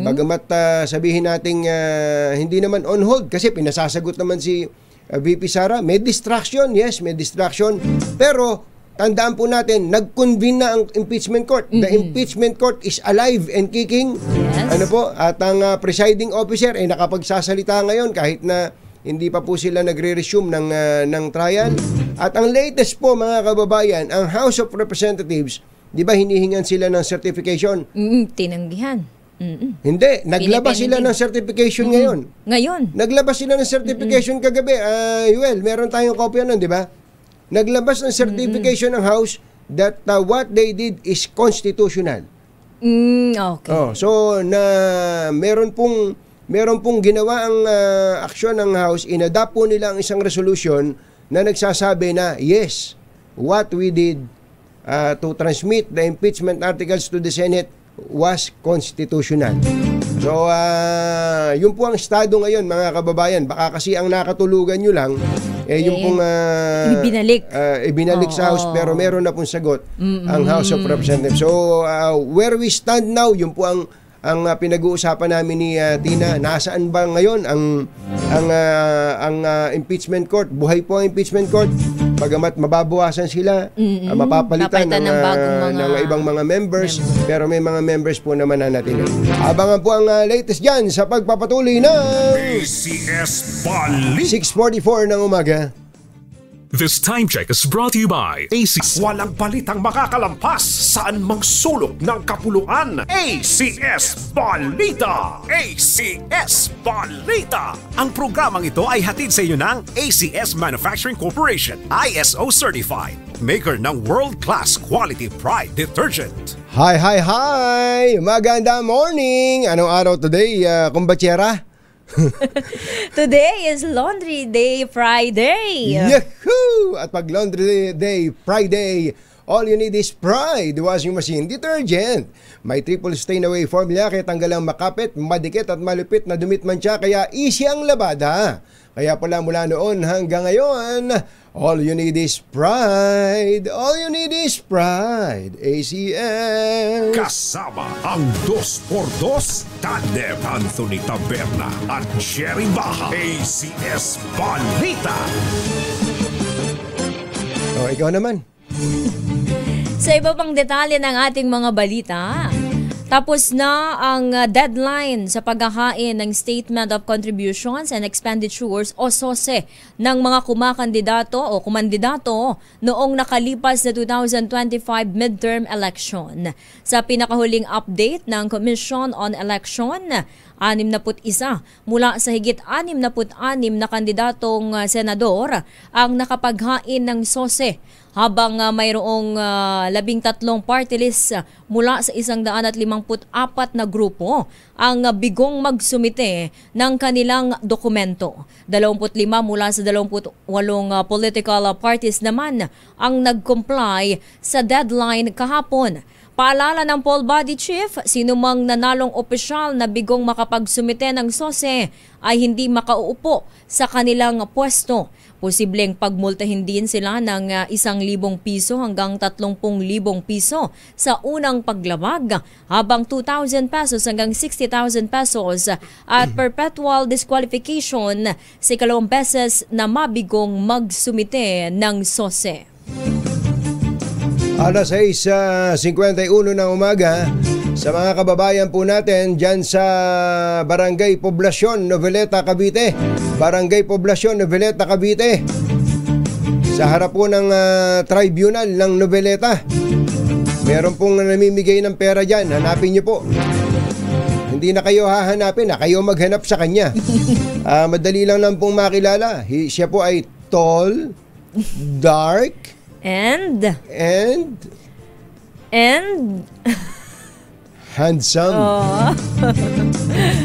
S2: Bagamat sabihin nating hindi naman on hold kasi pinasasagot naman si VP Sara. May distraction, yes, may distraction. Pero tandaan po natin, nag-convene na ang impeachment court. The impeachment court is alive and kicking.
S8: Yes.
S2: At ang presiding officer ay nakapagsasalita ngayon kahit na hindi pa po sila nagre-resume ng trial. At ang latest po, mga kababayan, ang House of Representatives, di ba hinihingan sila ng certification?
S8: Tinanggihan.
S2: Hindi, naglabas sila ng certification ngayon. Naglabas sila ng certification kagabi. Well, meron tayong kopya nun, di ba? Naglabas ng certification ng House that what they did is constitutional.
S8: Okay.
S2: So, meron pong ginawa ang aksyon ng House, inadapt po nila ang isang resolution na nagsasabi na, yes, what we did to transmit the impeachment articles to the Senate was constitutional. So, yun po ang estado ngayon, mga kababayan. Baka kasi ang nakatulugan nyo lang, yung pong ibinalik sa House, pero meron na pong sagot ang House of Representatives. So, where we stand now, yun po ang pinag-uusapan namin ni Tina. Nasaan ba ngayon ang impeachment court? Buhay po ang impeachment court. Bagamat mababawasan sila, mapapalitan ng ibang mga members, pero may mga members po naman na natin. Abangan po ang latest dyan sa pagpapatuloy ng
S3: ACS Balita.
S2: 6:44 ng umaga.
S3: This time check is brought to you by ACS. Walang balitang makakalampas saan mang sulok ng kapuluan. ACS Balita! ACS Balita! Ang programang ito ay hatid sa inyo ng ACS Manufacturing Corporation, ISO Certified, maker ng world-class quality Pride detergent.
S2: Hi! Magandang morning! Anong araw today, kumbatsera?
S8: Today is Laundry Day Friday.
S2: Yahoo! At pag Laundry Day Friday, all you need is Pride washing machine detergent. May triple stain away formula kaya tanggal ang makapit, madikit at malupit na dumit mancha kaya easy ang labada. Kaya pala mula noon hanggang ngayon, all you need is Pride. All you need is Pride. ACS.
S3: Kasama ang 2x2, Tandem Anthony Taberna at Jerry Baha. ACS Balita.
S2: Ikaw naman.
S8: Sa iba pang detalye ng ating mga balita, tapos na ang deadline sa paghahain ng Statement of Contributions and Expenditures o SOSE ng mga kumakandidato o kumandidato noong nakalipas na 2025 midterm election. Sa pinakahuling update ng Commission on Election, 61 mula sa higit 66 na kandidatong senador ang nakapaghain ng SOSE, habang mayroong 13 party list mula sa 154 na grupo ang bigong magsumite ng kanilang dokumento. 25 mula sa 28 political parties naman ang nag-comply sa deadline kahapon. Paalala ng poll body chief, sinumang nanalong opisyal na bigong makapagsumite ng SOSE ay hindi makauupo sa kanilang pwesto. Posibleng pagmultahin din sila ng 1,000 piso hanggang 30,000 piso sa unang paglabag, habang 2,000 pesos hanggang 60,000 pesos at perpetual disqualification sa ikalawang beses na mabigong magsumite ng SOSE.
S2: Alas 6:51 ng umaga, sa mga kababayan po natin dyan sa Barangay Poblacion, Noveleta, Cavite. Barangay Poblacion, Noveleta, Cavite. Sa harap po ng tribunal ng Noveleta. Meron pong namimigay ng pera dyan. Hanapin niyo po. Hindi na kayo hahanapin, kayo maghanap sa kanya. Madali lang pong makilala. Siya po ay tall, dark, and handsome.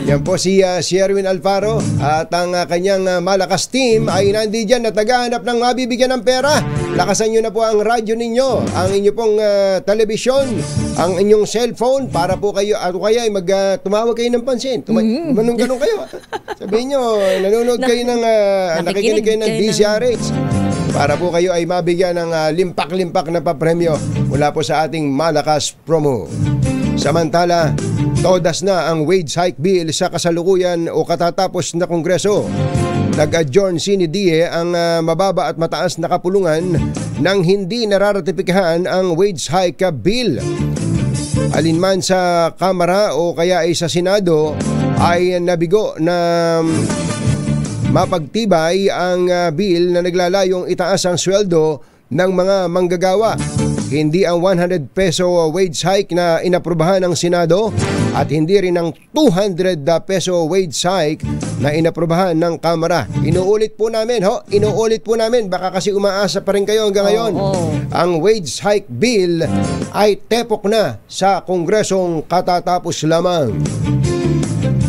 S2: Yan po si Sherwin Alfaro at ang kanyang malakas team ay nandiyan na tagahanap ng mabibigyan ng pera. Lakasan nyo na po ang radyo ninyo, ang inyo pong telebisyon, ang inyong cellphone para po kayo at kaya ay tumawag kayo ng pansin. Ganun kayo. Sabihin nyo, nanonood kayo ng nakikinig kayo ng DZRH para po kayo ay mabigyan ng limpak-limpak na papremyo mula po sa ating malakas promo. Samantala, todas na ang wage hike bill sa kasalukuyan o katatapos na Kongreso. Nag-adjourn CNDE ang mababa at mataas na kapulungan nang hindi nararatipikahan ang wage hike bill. Alinman sa Kamara o kaya ay sa Senado ay nabigo na mapagtibay ang bill na naglalayong itaas ang sweldo ng mga manggagawa. Hindi ang 100 peso wage hike na inaprubahan ng Senado at hindi rin ang 200 peso wage hike na inaprubahan ng Kamara. Inuulit po namin, baka kasi umaasa pa rin kayo hanggang ngayon. Ang wage hike bill ay tepok na sa Kongresong katatapos lamang.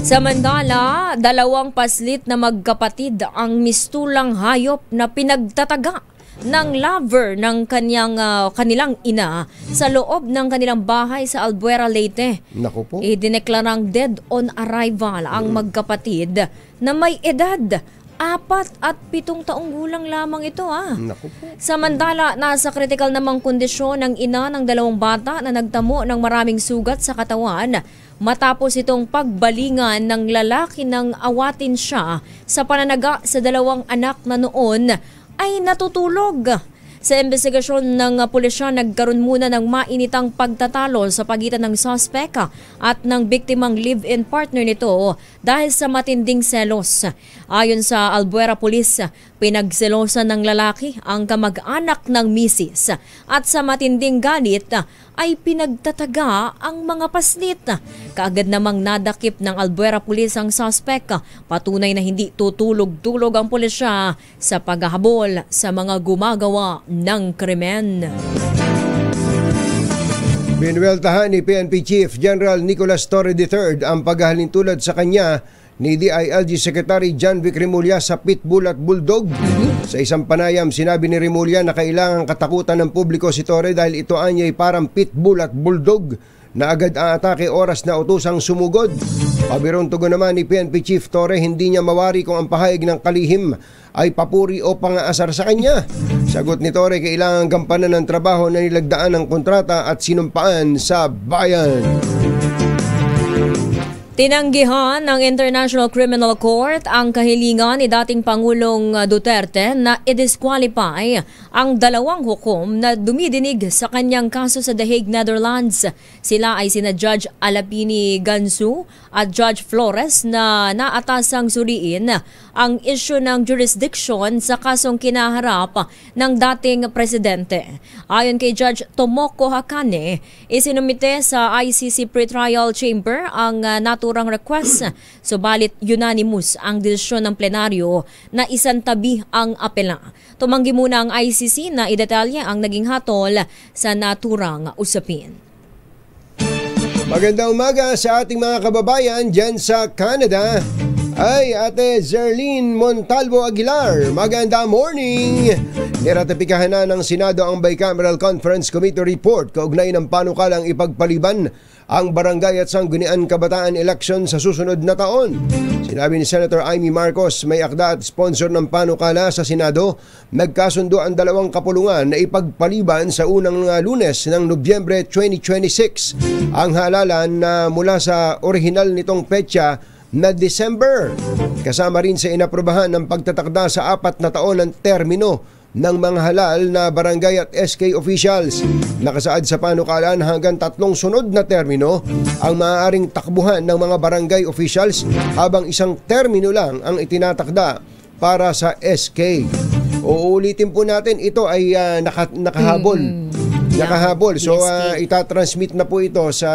S8: Samantala, 2 paslit na magkapatid ang mistulang hayop na pinagtataga ng lover ng kanilang ina sa loob ng kanilang bahay sa Albuera, Leyte.
S2: Naku po.
S8: Idineklarang dead on arrival ang magkapatid na may edad 4 at 7 taong gulang lamang ito.
S2: Naku po.
S8: Samantala, nasa kritikal namang kondisyon ng ina ng 2 bata na nagtamo ng maraming sugat sa katawan matapos itong pagbalingan ng lalaki nang awatin siya sa pananaga sa 2 anak na noon ay natutulog. Sa investigasyon ng pulisya, nagkaroon muna ng mainitang pagtatalo sa pagitan ng suspect at ng biktimang live-in partner nito dahil sa matinding selos. Ayon sa Albuera Police, pinagselosan ng lalaki ang kamag-anak ng misis at sa matinding galit ay pinagtataga ang mga paslit. Kaagad namang nadakip ng Albuera Police ang suspect. Patunay na hindi tutulog-tulog ang pulisya sa paghahabol sa mga gumagawa ng krimen.
S2: Binuweltahan ni PNP Chief General Nicolas Torre III ang paghahalintulad sa kanya ni DILG Secretary John Vic Remulla sa Pitbull at Bulldog. Sa isang panayam, sinabi ni Remulla na kailangang katakutan ng publiko si Torre dahil ito ay parang Pitbull at Bulldog na agad aatake oras na utusang sumugod. Pabirong tugon naman ni PNP Chief Torre, hindi niya mawari kung ang pahayag ng kalihim ay papuri o pangaasar sa kanya. Sagot ni Torre, kailangan gampanan ng trabaho na nilagdaan ng kontrata at sinumpaan sa bayan.
S8: Tinanggihan ng International Criminal Court ang kahilingan ni dating Pangulong Duterte na i-disqualify ang 2 hukom na dumidinig sa kanyang kaso sa The Hague, Netherlands. Sila ay sina Judge Alapini Gansu at Judge Flores na naatasang suriin ang isyu ng jurisdiction sa kasong kinaharap ng dating presidente. Ayon kay Judge Tomoko Hakane, isinumite sa ICC Pretrial Chamber ang naturang request, subalit unanimous ang desisyon ng plenaryo na isantabi ang apela. Tumanggi muna ang ICC na idetalye ang naging hatol sa naturang usapin.
S2: Magandang umaga sa ating mga kababayan dyan sa Canada. Ay, Ate Zerlene Montalvo Aguilar, magandang morning! Niratipikahan na ng Senado ang Bicameral Conference Committee report kaugnay ng panukalang ipagpaliban ang barangay at sanggunian kabataan election sa susunod na taon. Sinabi ni Senator Amy Marcos, may akda at sponsor ng panukala sa Senado. Nagkasundo ang dalawang kapulungan na ipagpaliban sa unang Lunes ng Nobyembre 2026 ang halalan na mula sa orihinal nitong petsa na December. Kasama rin sa inaprobahan ng pagtatakda sa 4 na taon ng termino ng mga halal na barangay at SK officials. Nakasaad sa panukalaan hanggang 3 sunod na termino ang maaaring takbuhan ng mga barangay officials habang 1 termino lang ang itinatakda para sa SK. Uulitin po natin, ito ay nakahabol. Nakahabol. So itatransmit na po ito sa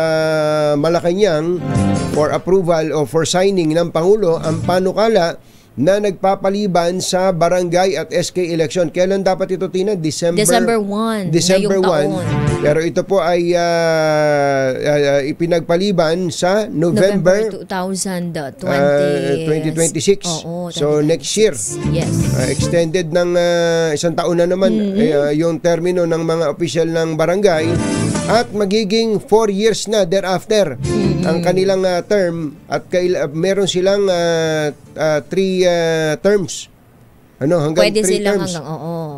S2: Malacanang for approval o for signing ng Pangulo ang panukala na nagpapaliban sa barangay at SK election. Kailan dapat ito, Tina? December 1. December 1. Pero ito po ay ipinagpaliban sa November
S8: 2026.
S2: So next year.
S8: Yes.
S2: Extended ng 1 taon na naman yung termino ng mga opisyal ng barangay at magiging 4 years na thereafter ang kanilang term at meron silang 3 terms. Hanggang
S8: pwede
S2: 3 terms.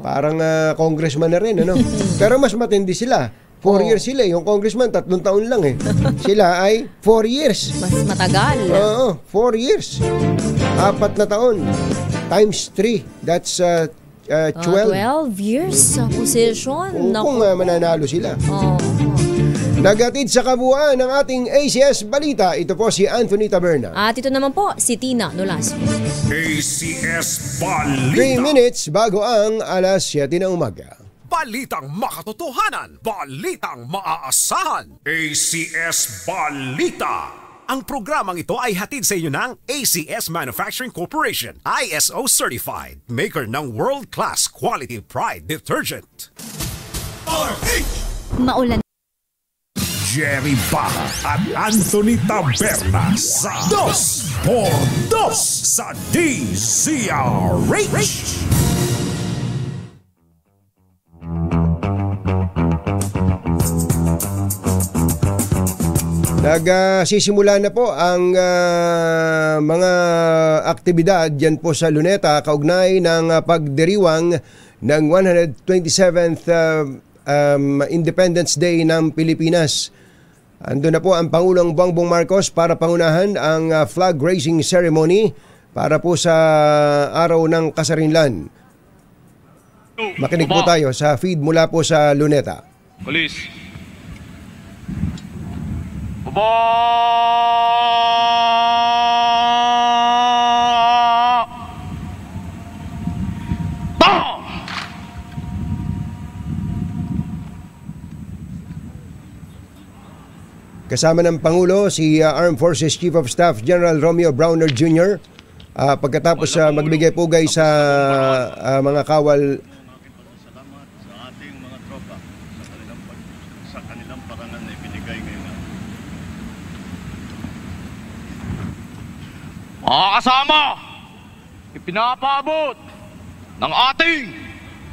S2: Parang congressman na rin, Pero mas matindi sila. 4 years sila. Yung congressman, 3 taon lang eh. Sila ay 4 years.
S8: Mas matagal.
S2: Oo, 4 years. 4 na taon. Times 3. That's 12.
S8: 12 years sa position.
S2: Kung mananalo sila. Nagatid sa kabuuan ng ating ACS Balita, ito po si Anthony Taberna.
S8: At ito naman po, si Tina Nolasco.
S3: ACS Balita.
S2: 3 minutes bago ang alas 7 ng umaga.
S3: Balitang makatotohanan, balitang maaasahan. ACS Balita. Ang programang ito ay hatid sa inyo ng ACS Manufacturing Corporation, ISO certified, maker ng world-class quality pride detergent.
S6: Maulan.
S3: Jerry Baja at Anthony Taberna sa 2x2 sa DZRH.
S2: Nagsisimula na po ang mga aktibidad dyan po sa Luneta kaugnay ng pagdiriwang ng 127th Independence Day ng Pilipinas. Ando na po ang Pangulong Bongbong Marcos para pangunahan ang flag raising ceremony para po sa araw ng kasarinlan. Makinig po tayo sa feed mula po sa Luneta.
S14: Police. Baba!
S2: Kasama ng Pangulo si Armed Forces Chief of Staff General Romeo Browner Jr. Pagkatapos magbigay pugay sa mga kawal
S14: sa kanilang parangal na ibinigay ngayon. Mga kasama, ipinapaabot ng ating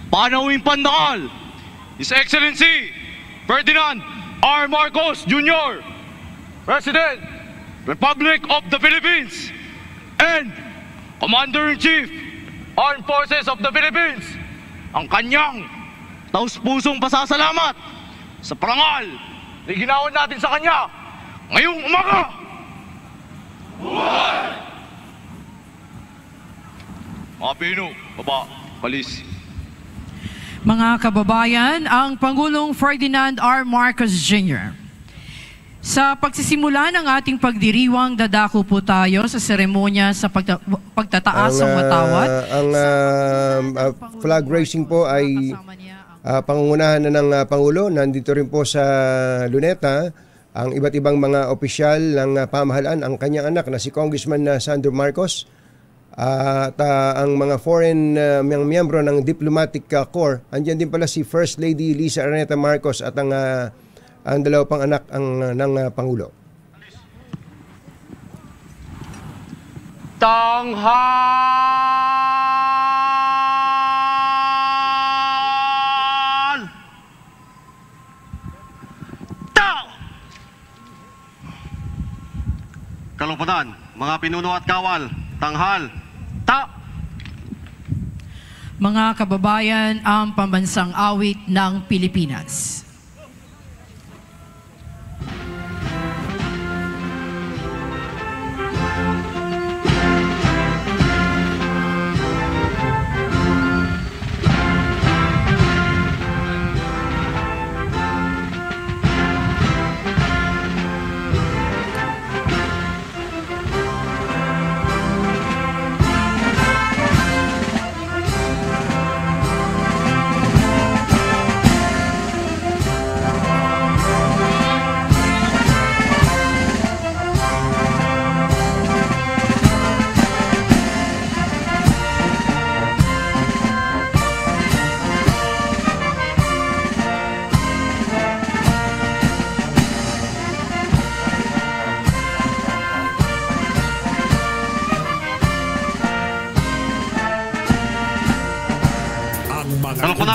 S14: panauhing pandakal, His Excellency Ferdinand R. Marcos Jr., President, Republic of the Philippines, and Commander-in-Chief, Armed Forces of the Philippines, ang kanyang taus-pusong pasasalamat sa parangal na ginawa natin sa kanya ngayong umaga. Mga Pino, baba, palis.
S15: Mga kababayan, ang Pangulong Ferdinand R. Marcos Jr. Sa pagsisimula ng ating pagdiriwang, dadako po tayo sa seremonya sa pagtataas ng watawat.
S2: Ang flag raising po ay pangungunahan na ng Pangulo. Nandito rin po sa Luneta ang iba't ibang mga opisyal ng pamahalaan, ang kanyang anak na si Congressman Sandro Marcos, at ang mga foreign miyembro ng Diplomatic Corps. Andiyan din pala si First Lady Lisa Araneta Marcos at ang dalawa pang anak ng Pangulo.
S14: Tanghal! Kalupatan
S16: mga pinuno at kawal, tanghal,
S15: Mga kababayan, ang pambansang awit ng Pilipinas.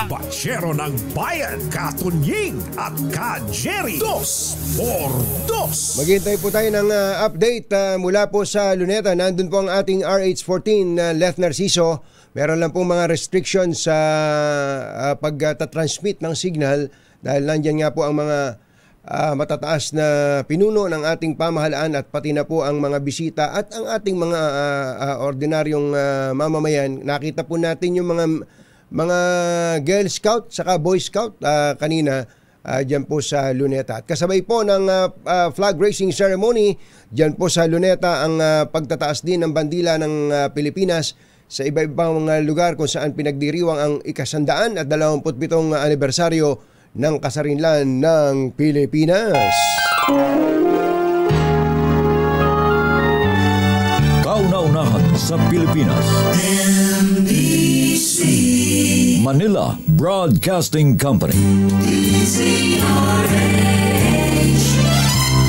S3: Batsyero ng Bayan, Katunying at Ka-Jerry. 2x2.
S2: Maghintay po tayo ng update mula po sa Luneta. Nandun po ang ating RH14 Leth Narciso. Meron lang pong mga restrictions sa pagtatransmit ng signal dahil nandyan nga po ang mga matataas na pinuno ng ating pamahalaan at pati na po ang mga bisita at ang ating mga ordinaryong mamamayan. Nakita po natin yung mga Girl Scout saka Boy Scout kanina dyan po sa Luneta. At kasabay po ng flag raising ceremony dyan po sa Luneta ang pagtataas din ng bandila ng Pilipinas sa iba-ibang lugar kung saan pinagdiriwang ang ika-127 anibersaryo ng kasarinlan ng Pilipinas.
S1: Kauna-unahan sa Pilipinas. NBC Manila Broadcasting Company.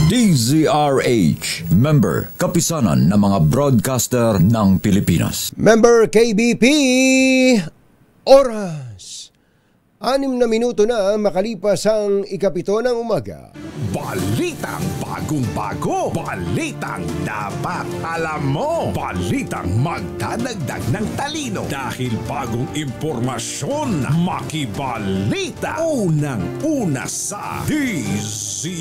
S1: DZRH. Member, kapisanan ng mga broadcaster ng Pilipinas.
S2: Member KBP. Oras 6 na minuto na makalipas ang 7 ng umaga.
S3: Balitang bagong-bago. Balitang dapat alam mo. Balitang magdadagdag ng talino. Dahil bagong impormasyon, makibalita. Unang-una sa DZRH.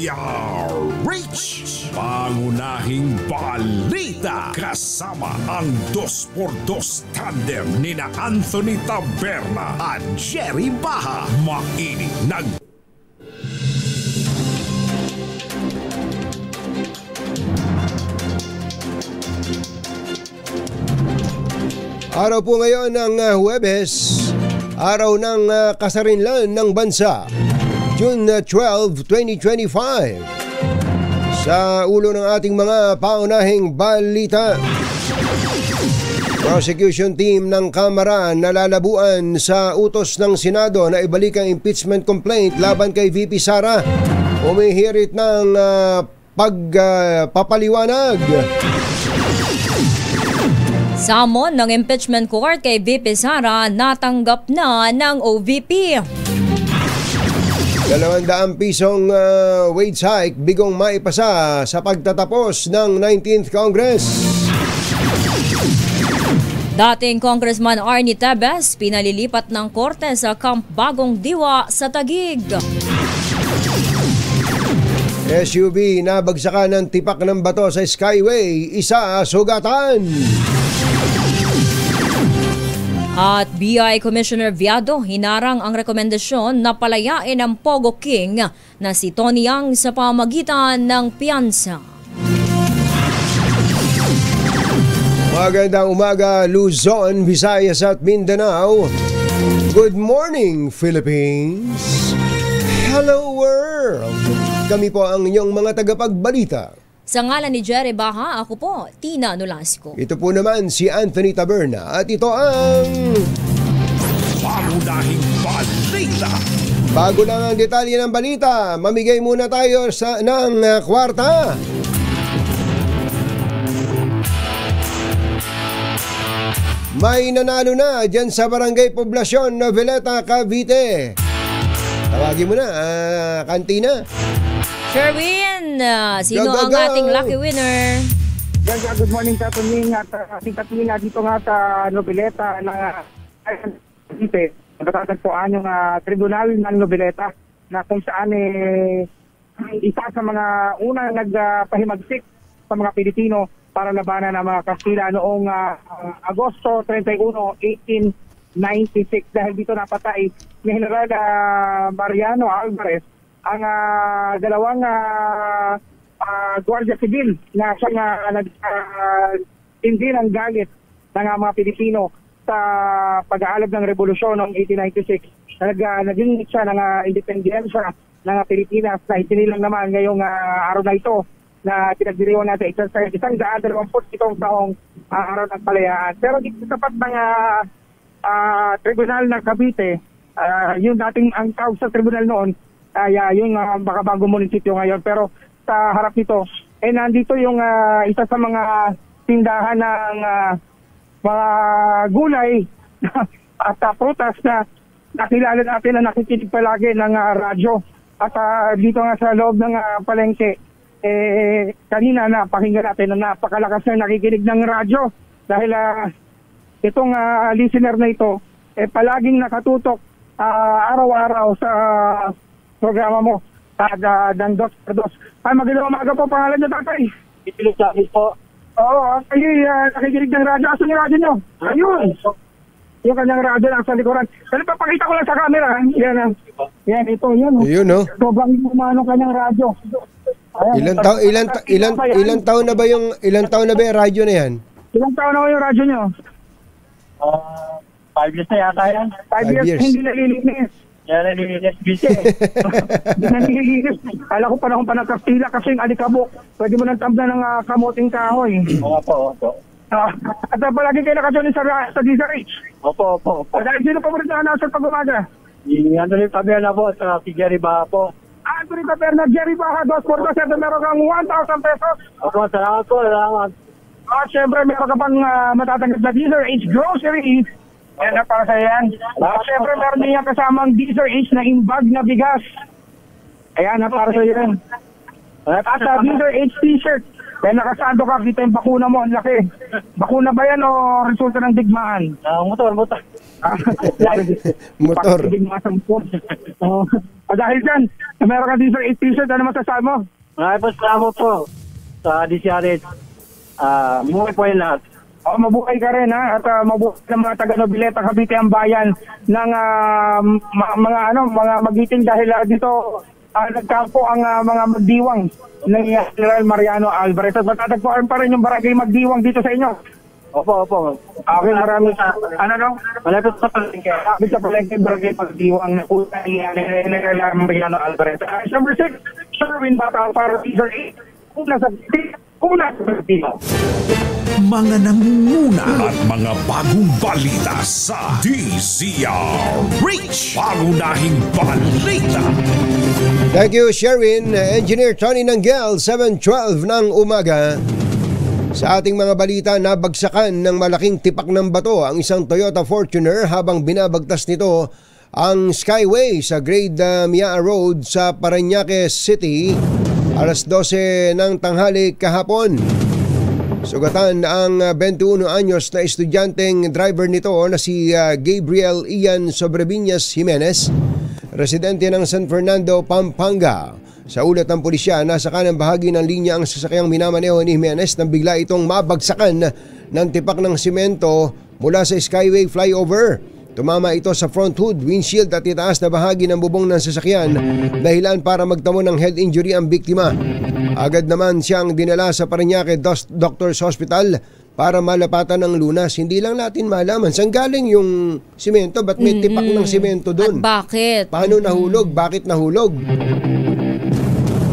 S3: Pangunahing balita. Kasama ang 2x2 tandem nina Anthony Taberna at Jerry Baha. Mainit
S2: Araw po ngayon ng Huwebes, araw ng kasarinlan ng bansa, June 12, 2025. Sa ulo ng ating mga paunahing balita, prosecution team ng Kamara nalalabuan sa utos ng Senado na ibalik ang impeachment complaint laban kay VP Sara. Umihirit ng pagpapaliwanag.
S8: Samon ng impeachment court kay VP Sara natanggap na ng OVP.
S2: 200 pisong wage hike bigong maipasa sa pagtatapos ng 19th Congress.
S8: Dating Congressman Arnie Tebes pinalilipat ng korte sa Camp Bagong Diwa sa Taguig.
S2: SUV nabagsakan ng tipak ng bato sa Skyway, isa sugatan.
S8: At BI Commissioner Viado hinarang ang rekomendasyon na palayain ang Pogo King na si Tony Yang sa pamagitan ng piyansa.
S2: Magandang umaga Luzon, Visayas at Mindanao. Good morning Philippines. Hello world. Kami po ang inyong mga tagapagbalita.
S8: Sa ngalan ni Jerry Baha, ako po, Tina Nolasco.
S2: Ito po naman si Anthony Taberna at ito ang
S3: pangunahing balita.
S2: Bago lang ang detalye ng balita, mamigay muna tayo ng kwarta. May nanalo na dyan sa Barangay Poblasyon, Noveleta, Cavite. Tawagin mo na, kantina.
S8: Sherwin, sino ang ating lucky winner?
S17: Good morning, Katuning, at si Katuning dito nga sa Noveleta na natatagpuan yung tribunal ng Noveleta na kung saan isa sa mga unang nagpahimagsik sa mga Pilipino para labanan ng mga Kastila noong Agosto 31, 1896 dahil dito napatay ni General Mariano Alvarez ang dalawang Guardia Civil na siyang hindi ng galit ng mga Pilipino sa pag-aalab ng revolusyon noong 1896. Naging siya ng independensya ng Pilipinas na itinilang naman ngayong araw na ito na pinagdiriwang natin sa 127 taong araw ng kalayaan. Pero dito sa tapat ng tribunal ng Cavite, yung dating ang tawag sa tribunal noon ay yung bagong munisipyo ngayon. Pero sa harap nito, nandito yung isa sa mga tindahan ng mga gulay at prutas na nakilala natin na nakikinig palagi ng radyo. At dito nga sa loob ng palengke, kanina napakinggan natin na napakalakas na nakikinig ng radyo dahil itong listener na ito palaging nakatutok araw-araw sa programa mo ng Dr. Dos. Magandang umaga po, pangalan niyo, tatay?
S18: Ipilog sa akin po.
S17: Oo, kayo nakikinig ng radyo. Asan yung radyo niyo? Ayun. Yung kanyang radyo lang sa likuran. Pero papakita ko lang sa camera. Yan, yan, ito, yan.
S2: Ayun, no?
S17: Sobrang umano kanyang radyo. Ayan,
S2: ilang taon na ba yung radyo na yan?
S17: Ilang taon na ba yung radyo niyo?
S18: 5 years na yata yan.
S17: 5 years, hindi nalilinis.
S18: Yan, nalilinis. Busy
S17: Hindi nalilinis. Kala ko panahon pa ng Kastila kasi yung alikabok. Pwede mo nang tambla ng kamuting kahoy.
S18: Opo.
S17: At palagi kayo nakasyon sa DZRH.
S18: Opo.
S17: Dahil sino pa mo rin na announcer pag umaga?
S18: Si Anthony Taberna po at si Jerry Baha po.
S17: Anthony Taberna, Jerry Baha, 2 por 2, meron kang 1,000 pesos.
S18: Opo, salamat po.
S17: At syempre meron ka pang matatanggap na DZRH groceries. Yan na para sa yan. At syempre meron din yung kasamang DZRH na imbag na bigas. Ayan na para sa yan. At DZRH t-shirt. Kaya nakasando ka, kita yung bakuna mo, ang laki. Bakuna ba yan o resulta ng digmaan?
S18: Motor.
S2: Motor.
S17: Digmaan sa motor. Dahil dyan, meron ka DZRH t-shirt, ano masasabi mo?
S18: Maraming po salamat po sa DZRH. Mabuhay po yung lahat.
S17: Mabuhay ka rin at mabuhay ng mga taga-Noveleta, Cavite ang bayan ng mga magiting dahil dito nagkampo ang mga magdiwang ng General Mariano Alvarez. At matatagpuan pa rin yung barangay magdiwang dito sa inyo.
S18: Opo.
S17: Okay, maraming
S18: malapit sa palengke.
S17: Malapit sa palengke, barangay magdiwang na una ni General Mariano Alvarez. Number 6, Sherwin Bata para Teaser 8. Una sa Pilipino.
S3: Mga nangunguna at mga bagong balita sa DZRH. Pangunahing balita.
S2: Thank you, Sherwin. Engineer Tony Nanggel, 7:12 ng umaga. Sa ating mga balita, nabagsakan ng malaking tipak ng bato ang isang Toyota Fortuner habang binabagtas nito ang Skyway sa Grade Mia Road sa Parañaque City. Alas 12 ng tanghali kahapon. Sugatan ang 21 anyos na estudyanteng driver nito na si Gabriel Ian Sobreviñas Jimenez, residente ng San Fernando, Pampanga. Sa ulat ng pulisya, nasa kanang bahagi ng linya ang sasakyang minamaneho ni Jimenez nang bigla itong mabagsakan ng tipak ng simento mula sa Skyway flyover. Tumama ito sa front hood, windshield at itaas na bahagi ng bubong ng sasakyan, dahilan para magtamo ng head injury ang biktima. Agad naman siyang dinala sa Parañaque Doctors Hospital para malapatan ng lunas. Hindi lang natin malaman saan galing yung simento, ba't may tipak ng simento doon?
S8: At bakit?
S2: Paano nahulog? Bakit nahulog?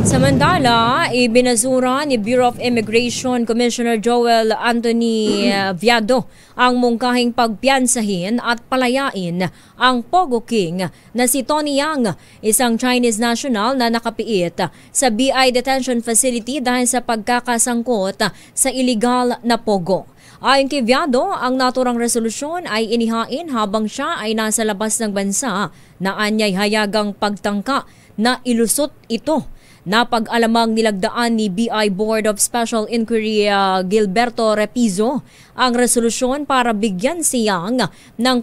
S8: Samantala, ibinasura ni Bureau of Immigration Commissioner Joel Anthony Viado ang mungkahing pagpiansahin at palayain ang Pogo King na si Tony Yang, isang Chinese national na nakapiit sa BI Detention Facility dahil sa pagkakasangkot sa illegal na Pogo. Ayon kay Viado, ang naturang resolusyon ay inihain habang siya ay nasa labas ng bansa na anyay hayagang pagtangka na ilusot ito. Napag-alamang nilagdaan ni BI Board of Special Inquiry Gilberto Repizo ang resolusyon para bigyan si Yang ng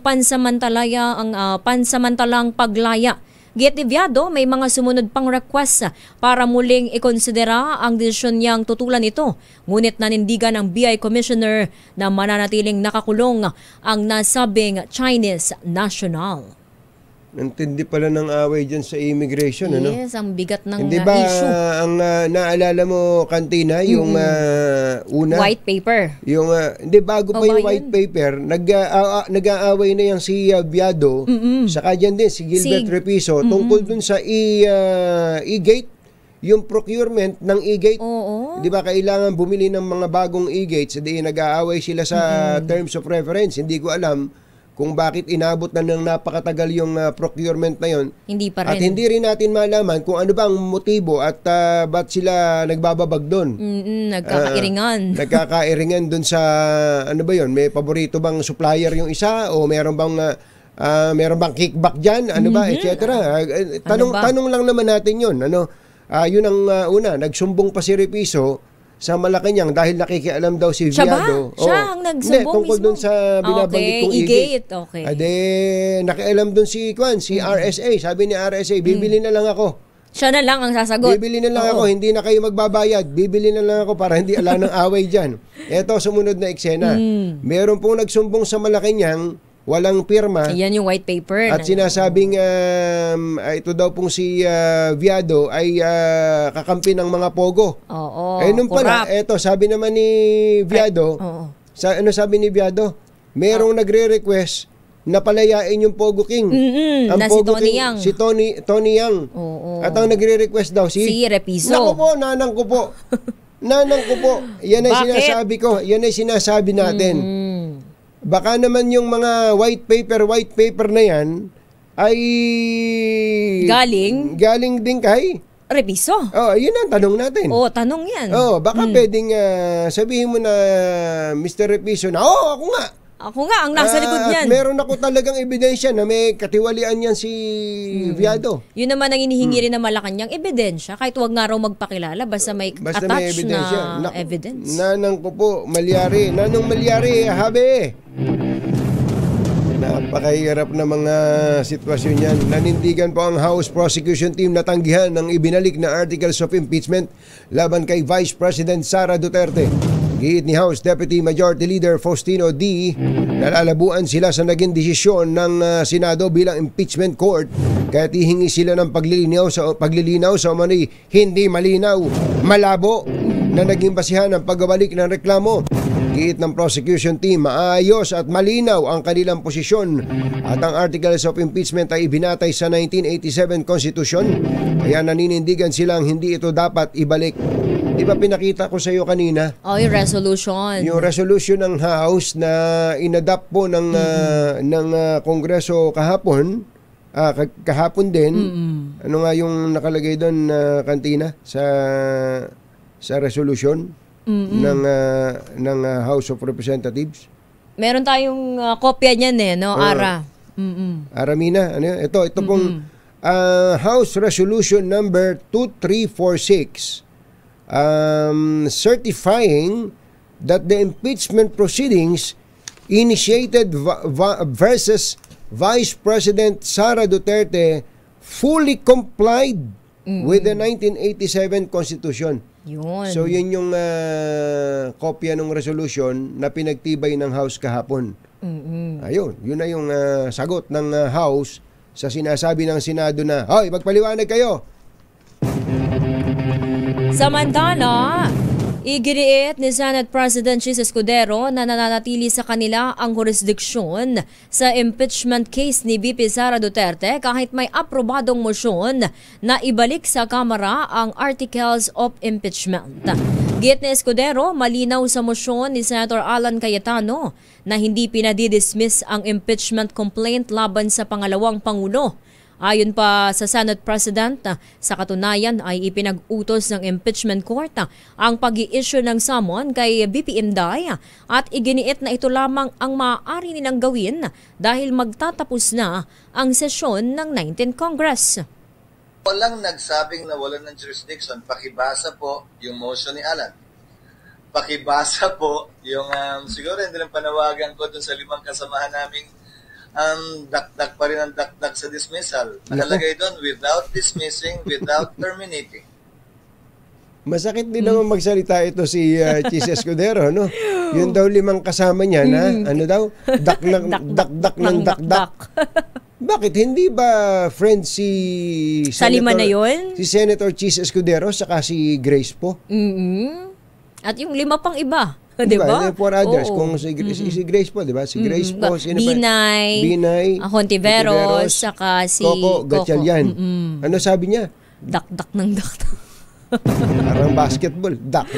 S8: pansamantalang paglaya. Giativyado, may mga sumunod pang request para muling ikonsidera ang desisyon niyang tutulan ito. Ngunit nanindigan ng BI Commissioner na mananatiling nakakulong ang nasabing Chinese national.
S2: Nantindi pala ng away dyan sa immigration, ano?
S8: Yes, ang bigat ng
S2: Hindi ba
S8: issue.
S2: ang naalala mo, Kantina, yung una?
S8: White paper.
S2: Yung, hindi, bago pa yung white paper, nag-aaway na yung si Viado, saka dyan din si Gilbert Repizo, tungkol dun sa e-gate, yung procurement ng e-gate. Di ba kailangan bumili ng mga bagong e-gates, di nag-aaway sila sa terms of reference. Hindi ko alam kung bakit inabot na ng napakatagal yung procurement na yon.
S8: Hindi pa rin.
S2: At hindi rin natin malaman kung ano ba ang motibo at ba't sila nagbababag doon.
S8: Nagkakairingan.
S2: Nagkakairingan doon sa, ano ba yon? May paborito bang supplier yung isa? O meron bang kickback dyan? Ano ba? Etc. Tanong lang naman natin yun. Yun ang una. Nagsumbong pa si Repizo sa Malacanang dahil nakikialam daw si Viado.
S8: Siya ang nagsumbong
S2: tungkol
S8: mismo.
S2: Dun sa binabanggit kong
S8: e-gate. Okay.
S2: Nakialam dun si RSA. Sabi ni RSA, bibili na lang ako.
S8: Siya na lang ang sasagot.
S2: Bibili na lang ako, hindi na kayo magbabayad. Bibili na lang ako para hindi ala ng away dyan. Eto, sumunod na eksena. Meron pong nagsumbong sa Malacanang, walang pirma.
S8: Yan yung white paper.
S2: At sinasabing ito daw pong si Viado ay kakampi ng mga pogo.
S8: Oo.
S2: Nung pala, eto, sabi naman ni Viado, ano sabi ni Viado? Merong nagre-request na palayain yung Pogo King. Ang
S8: na
S2: Pogo
S8: si Tony
S2: King,
S8: Yang.
S2: Si Tony Yang. At ang nagre-request daw si
S8: Repizo.
S2: Naku po, nanang ko po. Nanang ko po. Yan ay sinasabi ko. Yan ay sinasabi natin. Baka naman yung mga white paper na yan ay galing din kay
S8: Repizo.
S2: Yun ang tanong natin.
S8: Tanong yan.
S2: Baka pwedeng sabihin mo na Mr. Repizo na, ako nga.
S8: Ako nga ang nasa likod niyan.
S2: At meron ako talagang ebidensya na may katiwalian yan si Viado.
S8: Yun naman ang inihingi rin na Malacanang ebidensya. Kahit wag nga raw magpakilala, basta may attached na evidence.
S2: Nanang ko po, Malyari. Nanong Malyari, habe. Napakahirap na mga sitwasyon yan. Nanindigan po ang House Prosecution Team na tanggihan ng ibinalik na articles of impeachment laban kay Vice President Sara Duterte. Giit ni House Deputy Majority Leader Faustino D. Nalalabuan sila sa naging desisyon ng Senado bilang impeachment court kaya hihingi sila ng paglilinaw sa umano'y hindi malinaw, malabo na naging basihan ng pagbabalik ng reklamo. Giit ng prosecution team, maayos at malinaw ang kanilang posisyon at ang articles of impeachment ay ibinatay sa 1987 Constitution kaya naninindigan silang hindi ito dapat ibalik. Di ba pinakita ko sa iyo kanina?
S8: Yung resolution. Yung
S2: resolution ng House na inadapt po ng Kongreso kahapon. Kahapon din. Ano nga yung nakalagay doon, Kantina, sa resolution ng House of Representatives?
S8: Meron tayong kopya niyan no, Ara.
S2: Aramina, ano? Ito pong House Resolution number 2346. Certifying that the impeachment proceedings initiated versus Vice President Sara Duterte fully complied with the 1987 Constitution.
S8: Yun.
S2: So yun yung kopya ng resolution na pinagtibay ng House kahapon. Ayun, yun na yung sagot ng House sa sinasabi ng Senado na, hoy, magpaliwanag kayo.
S8: Samantala, iginiit ni Senate President Chis Escudero na nananatili sa kanila ang jurisdiksyon sa impeachment case ni VP Sara Duterte kahit may aprobadong motion na ibalik sa Kamara ang Articles of Impeachment. Giit ni Escudero, malinaw sa motion ni Senator Alan Cayetano na hindi pinadidismiss ang impeachment complaint laban sa pangalawang Pangulo. Ayon pa sa Senate President, sa katunayan ay ipinag-utos ng impeachment court ang pag-i-issue ng summon kay VP Inday at iginiit na ito lamang ang maaari nilang gawin dahil magtatapos na ang sesyon ng 19th Congress.
S19: Walang nagsabing na wala ng jurisdiction. Pakibasa po yung motion ni Alan. Pakibasa po yung, siguro hindi lang panawagan ko dun sa 5 kasamahan naming dakdak pa rin ang dakdak sa dismissal. Nakalagay doon, without dismissing, without terminating.
S2: Masakit din naman magsalita ito si Chis Escudero, no? Yun daw 5 kasama niya na, ano daw? Dakdak ng dakdak. Bakit? Hindi ba friend si
S8: Salima na yun?
S2: Si Senator Chis Escudero saka si Grace po?
S8: At yung 5 pang iba. Diba?
S2: For others, kung si Grace po, diba? Si Grace po,
S8: Binay, Hontiveros, saka si
S2: Coco Gatchalian. Ano sabi niya?
S8: Dakdak ng dakdak.
S2: Parang basketball. Dak.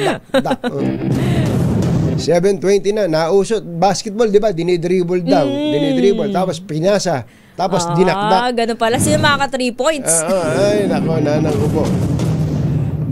S2: 7:20 na, nausot. Basketball, diba? Dinidribble daw. Dinidribble, tapos pinasa. Tapos dinakdak.
S8: Ganun pala. Sino maka 3 points?
S2: Ay, nako, nanang ko po.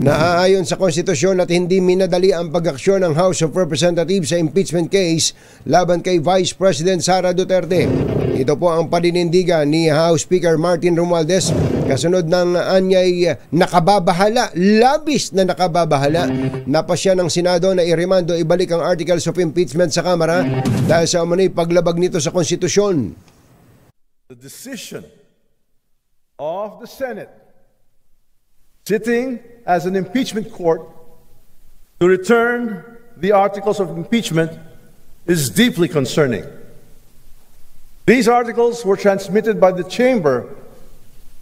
S2: Naaayon sa konstitusyon at hindi minadali ang pag-aksyon ng House of Representatives sa impeachment case laban kay Vice President Sara Duterte. Ito po ang paninindigan ni House Speaker Martin Romualdez kasunod ng anyay nakababahala, labis na nakababahala na pasya ng Senado na iremando ibalik ang articles of impeachment sa Kamara dahil sa umano'y paglabag nito sa konstitusyon.
S13: The decision of the Senate sitting as an impeachment court to return the articles of impeachment is deeply concerning. These articles were transmitted by the chamber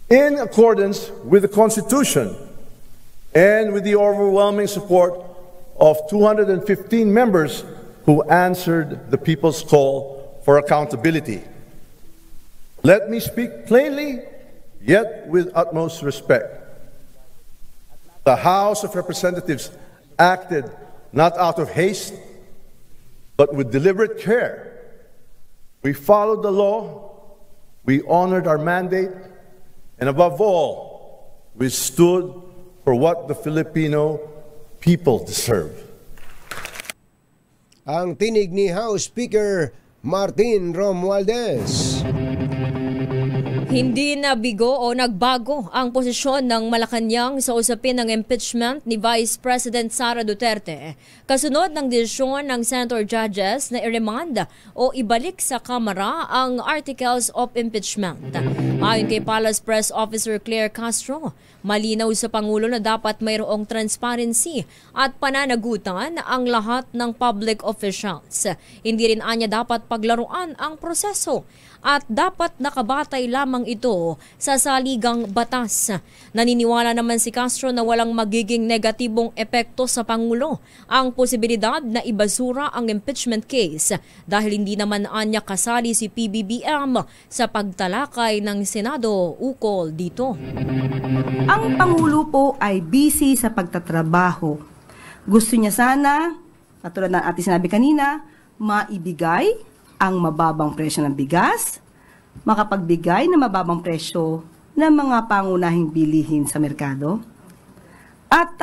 S13: in accordance with the Constitution and with the overwhelming support of 215 members who answered the people's call for accountability. Let me speak plainly, yet with utmost respect. The House of Representatives acted not out of haste, but with deliberate care. We followed the law, we honored our mandate, and above all, we stood for what the Filipino people deserve.
S2: Ang tinig ni House Speaker Martin Romualdez.
S8: Hindi nabigo o nagbago ang posisyon ng Malacanang sa usapin ng impeachment ni Vice President Sara Duterte. Kasunod ng desisyon ng Senator Judges na i-remand o ibalik sa Kamara ang Articles of Impeachment. Ayon kay Palace Press Officer Claire Castro, malinaw sa Pangulo na dapat mayroong transparency at pananagutan ang lahat ng public officials. Hindi rin anya dapat paglaruan ang proseso at dapat nakabatay lamang ito sa saligang batas. Naniniwala naman si Castro na walang magiging negatibong epekto sa Pangulo ang posibilidad na ibasura ang impeachment case dahil hindi naman anya kasali si PBBM sa pagtalakay ng Senado ukol dito.
S20: Ang Pangulo po ay busy sa pagtatrabaho. Gusto niya sana, katulad ng ating sinabi kanina, maibigay ang mababang presyo ng bigas, makapagbigay ng mababang presyo ng mga pangunahing bilihin sa merkado, at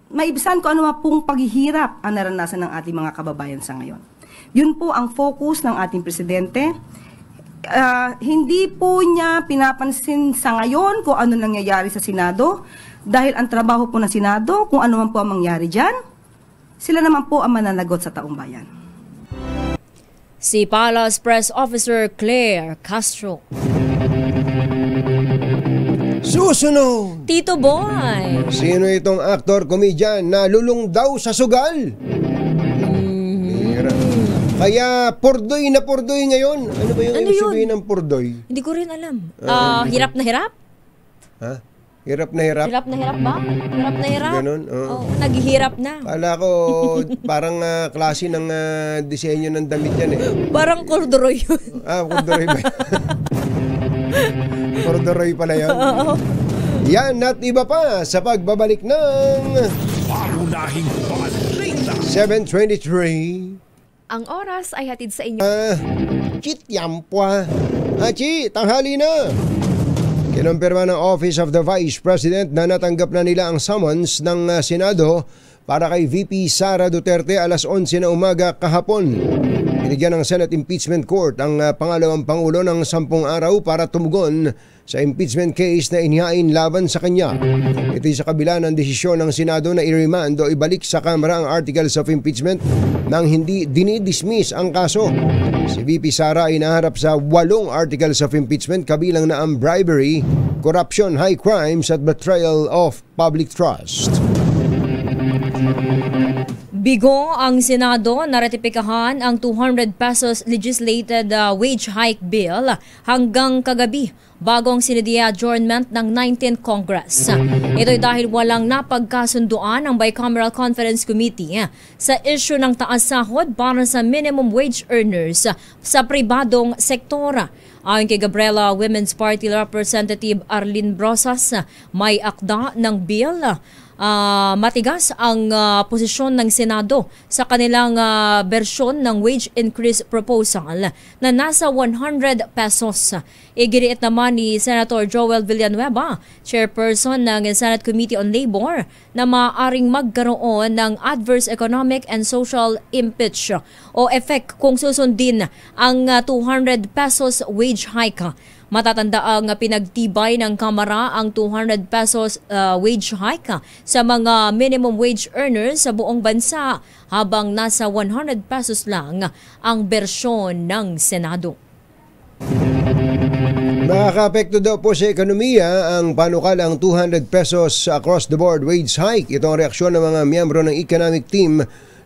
S20: maibisan ko ano pong paghihirap ang naranasan ng ating mga kababayan sa ngayon. Yun po ang focus ng ating presidente. Hindi po niya pinapansin sa ngayon kung ano nangyayari sa Senado, dahil ang trabaho po ng Senado, kung ano man po ang mangyari dyan, sila naman po ang mananagot sa taong bayan.
S8: Si Palace Press Officer Claire Castro.
S2: Susunod!
S8: Tito Boy!
S2: Sino itong actor, comedian na lulong daw sa sugal? Kaya pordoy na pordoy ngayon. Ano ba yung ibig sabihin ng pordoy?
S8: Hindi ko rin alam. Hirap na hirap?
S2: Ha? Hirap na hirap?
S8: Hirap na hirap ba? Hirap na hirap?
S2: Ganun?
S8: Naghihirap na.
S2: Kala ko parang klase ng disenyo ng damit yan eh.
S8: Parang corduroy yun.
S2: Corduroy ba? Corduroy pala yun.
S8: Oo.
S2: Yan at iba pa sa pagbabalik ng
S3: Pangunahing balita.
S2: 7:23.
S6: Ang oras ay hatid sa inyo.
S2: Chit yampwa. Chi, tanghali na. Kinumpirma ng Office of the Vice President na natanggap na nila ang summons ng Senado para kay VP Sara Duterte alas 11 na umaga kahapon. Binigyan ng Senate Impeachment Court ang pangalawang Pangulo ng 10 araw para tumugon sa impeachment case na inihain laban sa kanya. Ito'y sa kabila ng desisyon ng Senado na i-remand o ibalik sa Kamara ang articles of impeachment nang hindi dinidismiss ang kaso. Si VP Sara ay naharap sa 8 articles of impeachment kabilang na ang bribery, corruption, high crimes at betrayal of public trust.
S8: Bigo ang Senado na ratipikahan ang 200 pesos legislated wage hike bill hanggang kagabi bagong sinidya adjournment ng 19th Congress. Ito'y dahil walang napagkasunduan ang Bicameral Conference Committee sa issue ng taas sahod para sa minimum wage earners sa pribadong sektor. Ayon kay Gabriela Women's Party Representative Arlene Brosas, may akda ng bill. Matigas ang posisyon ng Senado sa kanilang bersyon ng wage increase proposal na nasa 100 pesos. Iginiit naman ni Senator Joel Villanueva, chairperson ng Senate Committee on Labor, na maaaring magkaroon ng adverse economic and social impact o effect kung susundin ang 200 pesos wage hike. Matatanda ang pinagtibay ng Kamara ang 200 pesos wage hike sa mga minimum wage earners sa buong bansa habang nasa 100 pesos lang ang bersyon ng Senado.
S2: Nakaka-apekto daw po sa ekonomiya ang panukalang 200 pesos across the board wage hike. Ito ang reaksyon ng mga miyembro ng economic team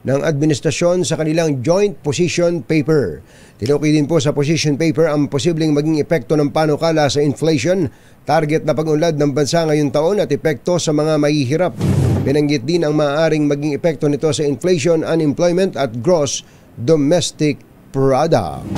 S2: ng administrasyon sa kanilang joint position paper. Tinukoy din po sa position paper ang posibleng maging epekto ng panukala sa inflation, target na pag-unlad ng bansa ngayong taon at epekto sa mga mahihirap. Binanggit din ang maaaring maging epekto nito sa inflation, unemployment at gross domestic product.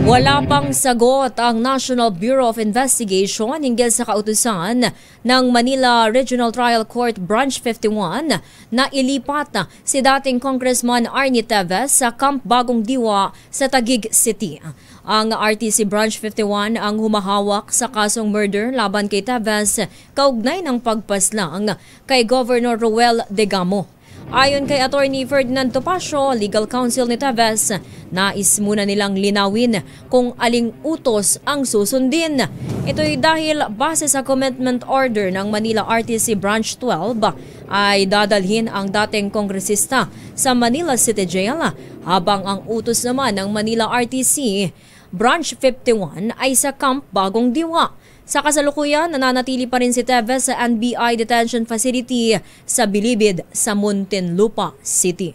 S8: Wala pang sagot ang National Bureau of Investigation hinggil sa kautusan ng Manila Regional Trial Court Branch 51 na ilipat si dating Congressman Arnie Teves sa Camp Bagong Diwa sa Taguig City. Ang RTC Branch 51 ang humahawak sa kasong murder laban kay Teves kaugnay ng pagpaslang kay Governor Roel Degamo. Ayon kay Attorney Ferdinand Topacio, legal counsel ni Teves, nais muna nilang linawin kung aling utos ang susundin. Ito'y dahil base sa commitment order ng Manila RTC Branch 12 ay dadalhin ang dating kongresista sa Manila City Jail habang ang utos naman ng Manila RTC Branch 51 ay sa Camp Bagong Diwa. Sa kasalukuyan, nananatili pa rin si Teves sa NBI Detention Facility sa Bilibid sa Muntinlupa City.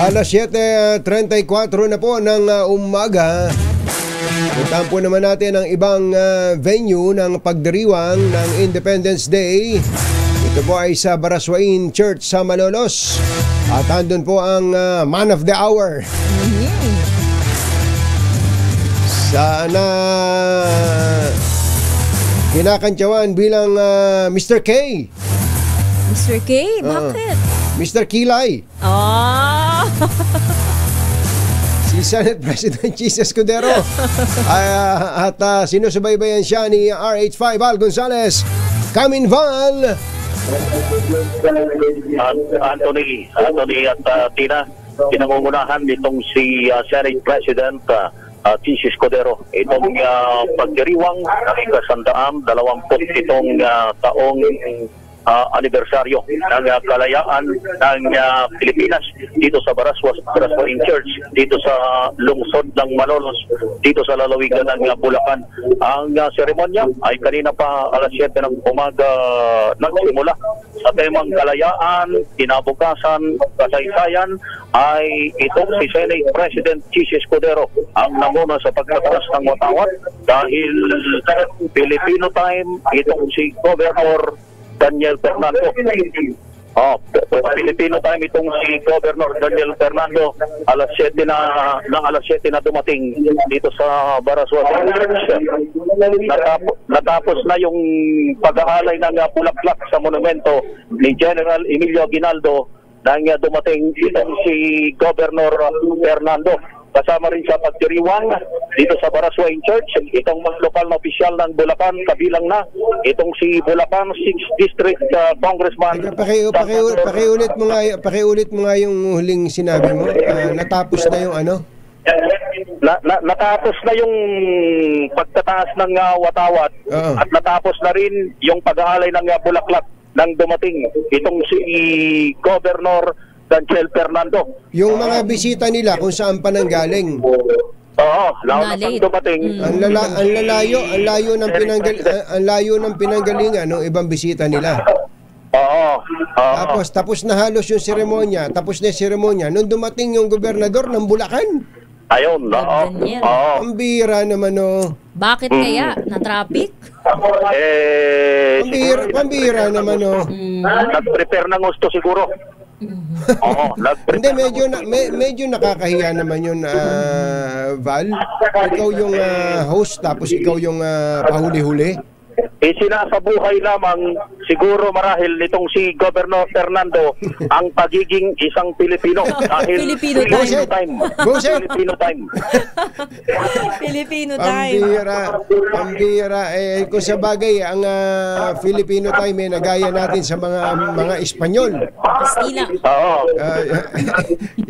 S2: Alas 7:34 na po ng umaga. Puntahan po naman natin ang ibang venue ng pagdiriwang ng Independence Day. Ito po ay sa Baraswain Church sa Malolos. At andun po ang Man of the Hour. Sana kinakantyawan bilang Mr. K.
S8: Mr. K? Bakit?
S2: Mr. Kilay. Si Senate President Chis Escudero. At sinusubaybayan siya ni RH5 Val Gonzales. Kamin Val.
S11: Anthony at Tina, pinangungunahan nitong si Senate President Chis Escudero. Itong pagdiriwang ng ika-127 taong anibersaryo ng kalayaan ng Pilipinas dito sa Baraswain Church, dito sa lungsod ng Malolos, dito sa lalawigan ng Bulacan. Ang seremonya ay kanina pa alas 7 ng umaga nagsimula sa temang kalayaan, kinabukasan, kasaysayan ay itong si Senate President Chis Escudero ang namuna sa pagtataas ng watawat dahil Filipino time itong si Governor Daniel Fernando. Filipino time itong si Governor Daniel Fernando alas 7 na dumating dito sa Baraswain Church. Natapos na yung pag-aalay ng bulaklak sa monumento ni General Emilio Aguinaldo nang dumating itong si Governor Fernando. Kasama rin sa pagdiriwang dito sa Baraswain Church, itong mga lokal na opisyal ng Bulacan, kabilang na itong si Bulacan 6th District Congressman.
S2: Pakiulit mo nga yung huling sinabi mo. Natapos na yung ano?
S11: Natapos na yung pagtataas ng watawat at natapos na rin yung pag-aalay ng bulaklak nang dumating itong si Governor Daniel Fernando.
S2: Yung mga bisita nila kung saan pa nanggaling.
S11: Oo, nauna pang dumating.
S2: Ang layo ng pinanggalingan ng ibang bisita nila. Tapos na halos yung seremonya. Tapos na yung seremonya nung dumating yung gobernador ng Bulacan.
S11: Ayun,
S2: Ang bira naman,
S8: Bakit kaya? Na-traffic?
S2: Pambira naman,
S11: Nag-prepare ng gusto siguro.
S2: Hindi, medyo nakakahiya naman yun, Val. Ikaw yung host, tapos ikaw yung pahuli-huli.
S11: Sinasabuhay lamang siguro marahil nitong si Governor Fernando ang pagiging isang Pilipino dahil Filipino time.
S8: Filipino time.
S2: Pambira. Kung sa bagay, ang Filipino time nagaya natin sa mga Espanyol.
S8: Kastila.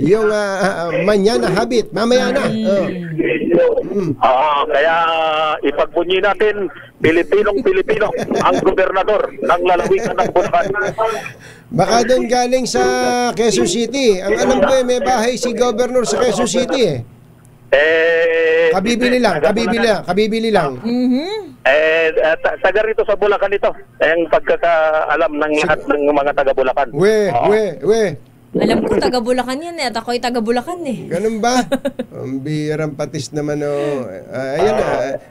S2: Yung manyana habit, mamaya na.
S11: Kaya ipagbunyi natin Pilipino ang gobernador ng lalawigan ng Bulacan.
S2: Baka doon galing sa Quezon City. Ang alam ko may bahay si governor sa Quezon City Kabibili lang.
S11: Taga rito sa Bulacan ito. Ang pagkakaalam ng lahat ng mga taga Bulacan.
S8: Alam ko taga Bulacan yan at ako'y taga Bulacan
S2: Ganun ba? Ang birang patis naman ayan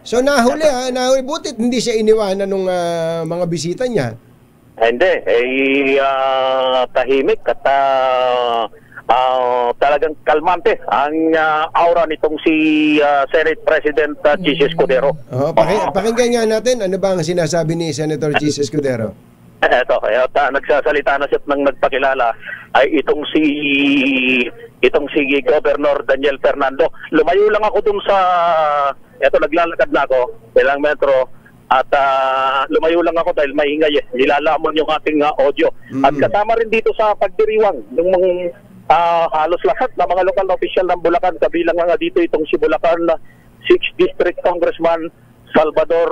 S2: So nahuli. Butit hindi siya iniwanan ng mga bisita niya.
S11: Hindi. Tahimik at talagang kalmante ang aura nitong si Senate President Chis Escudero.
S2: Pakinggan nga natin ano ba ang sinasabi ni Senator Chis Escudero.
S11: Eto, nagsasalita na siya ng nagpakilala ay itong si Governor Daniel Fernando. Lumayo lang ako dun sa naglalakad na ako ilang metro at lumayo lang ako dahil maingay nilalamon yung ating audio. At kasama rin dito sa pagdiriwang yung halos lahat ng mga lokal na opisyal ng Bulacan, kabilang nga dito itong si Bulacan 6th District Congressman Salvador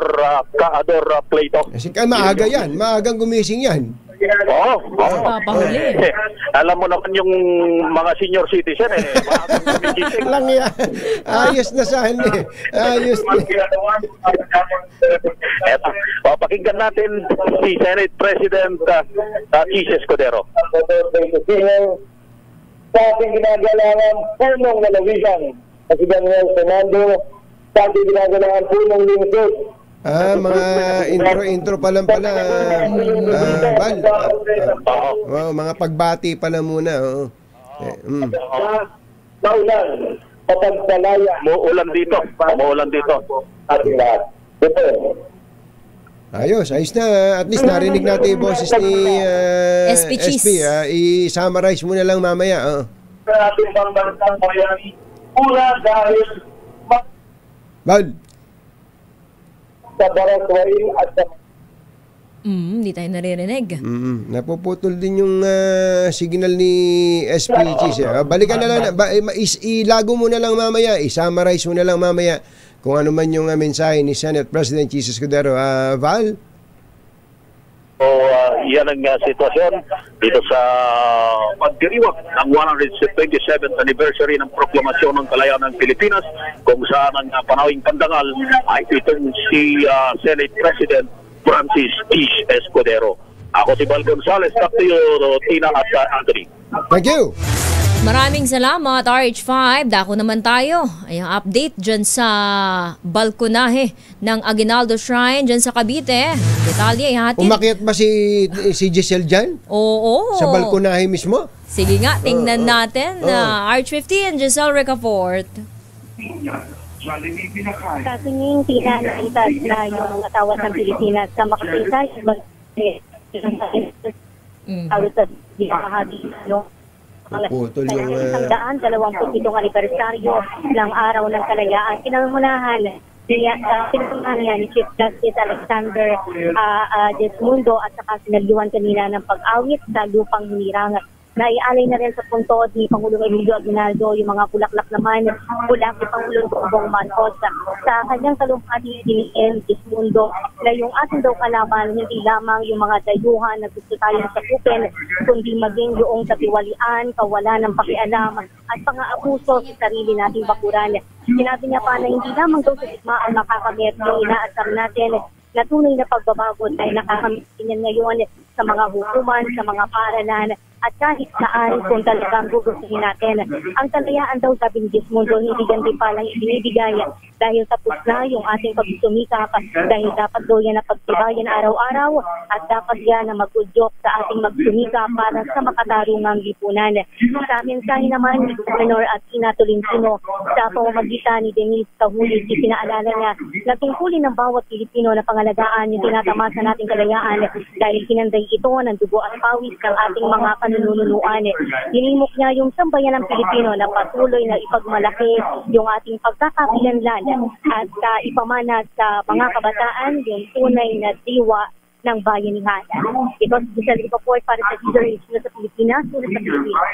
S11: Caador Plato.
S2: Kasi maaga yan. Maagang gumising yan.
S8: Papahuli.
S11: Alam mo naman yung mga senior citizen maagang gumising
S2: lang yan. Ayos na saan Ayos na.
S11: Eto, pakinggan natin si Senate President Chis Escudero.
S21: Sa ating ginagalangan punong lalawigan kasi Daniel Fernando, sa ating ginagalangan punong lingkod.
S2: Mga intro pa lang pala. Val. Mga pagbati pala muna.
S21: Maulan, papagpalaya.
S11: Muulan dito.
S21: Ating lahat.
S2: Ayos na. At least narinig natin yung boses ni
S8: SP Chis.
S2: I-summarize mo na lang mamaya.
S21: Sa ating pangbansang bayani, una dahil
S2: Val.
S21: Sa Baraswain at sa
S8: hindi tayo naririnig.
S2: Napuputol din yung signal ni SP Chis. Balikan na lang. Ilago mo na lang mamaya. I-summarize mo na lang mamaya kung ano man yung mensahe ni Senate President Chis Escudero. Val?
S11: Yan ang sitwasyon dito sa pagdiriwang ng 127th anniversary ng proklamasyon ng kalayaan ng Pilipinas, kung saan ang panawing pandangal ay itong si Senate President Francis Chis Escudero. Ako si Val Gonzales, back to you, Tina at Anthony.
S2: Thank you.
S8: Maraming salamat, RH5. Dako naman tayo. Ay, update dyan sa balkonahe ng Aguinaldo Shrine dyan sa Cavite. Detalye, hatid.
S2: Umakyat ba si Giselle dyan?
S8: Oo.
S2: Sa balkonahe mismo?
S8: Sige nga, tingnan natin. RH15 and Giselle Ricafort.
S9: Sa tingin pinalitas na yung asawa ng Pilipinas sa makasisa yung
S2: Putol
S9: sa
S2: yung...
S9: 127 anibersaryo ng Araw ng Kalayaan. Pinangunahan niya ni Chief Justice Alexander Desmundo at saka sinaliwan kanina ng pag-awit sa lupang hinirang. Naialay na rin sa puntod ni Pangulong Emilio Aguinaldo yung mga bulaklak naman mula kay Pangulong Bongbong Marcos. Sa kanyang talumpati ni M. Desmundo na yung ating daw kalaban hindi lamang yung mga dayuhan na gusto tayong sakupin, kundi maging yung katiwalian, kawalan ng pakialam at pang-aabuso sa sarili nating bakuran. Sinabi niya pa na hindi lamang daw sa digmaan makakamit yung inaasar natin na tunay na pagbabago ay nakakamit niyan ngayon sa mga hukuman, sa mga paaralan at kahit saan kung talagang gugustuhin natin. Ang kalayaan daw sabi ni Desmundo, hindi ganti palang ibinibigay dahil tapos na yung ating pagsumikap dahil dapat daw yan na pagtibayan araw-araw at dapat yan na mag-udyok sa ating magsumikap para sa makatarungang lipunan. Sa mensahe naman ni Governor at Ina Tolentino sa pamamagitan ni Denise Kahulig, pinaalala niya na tungkulin ng bawat Pilipino na pangalagaan yung tinatamasa nating kalayaan dahil hinanday ito ng dugo at pawis ng ating mga kanununuan. Hinimok niya yung sambayan ng Pilipino na patuloy na ipagmalaki yung ating pagkakakilanlan at ipamana sa mga kabataan yung tunay na diwa ng bayanihan. Ito si Giselle Ricafort para sa Leaderage na sa Pilipinas, sa Pilipinas.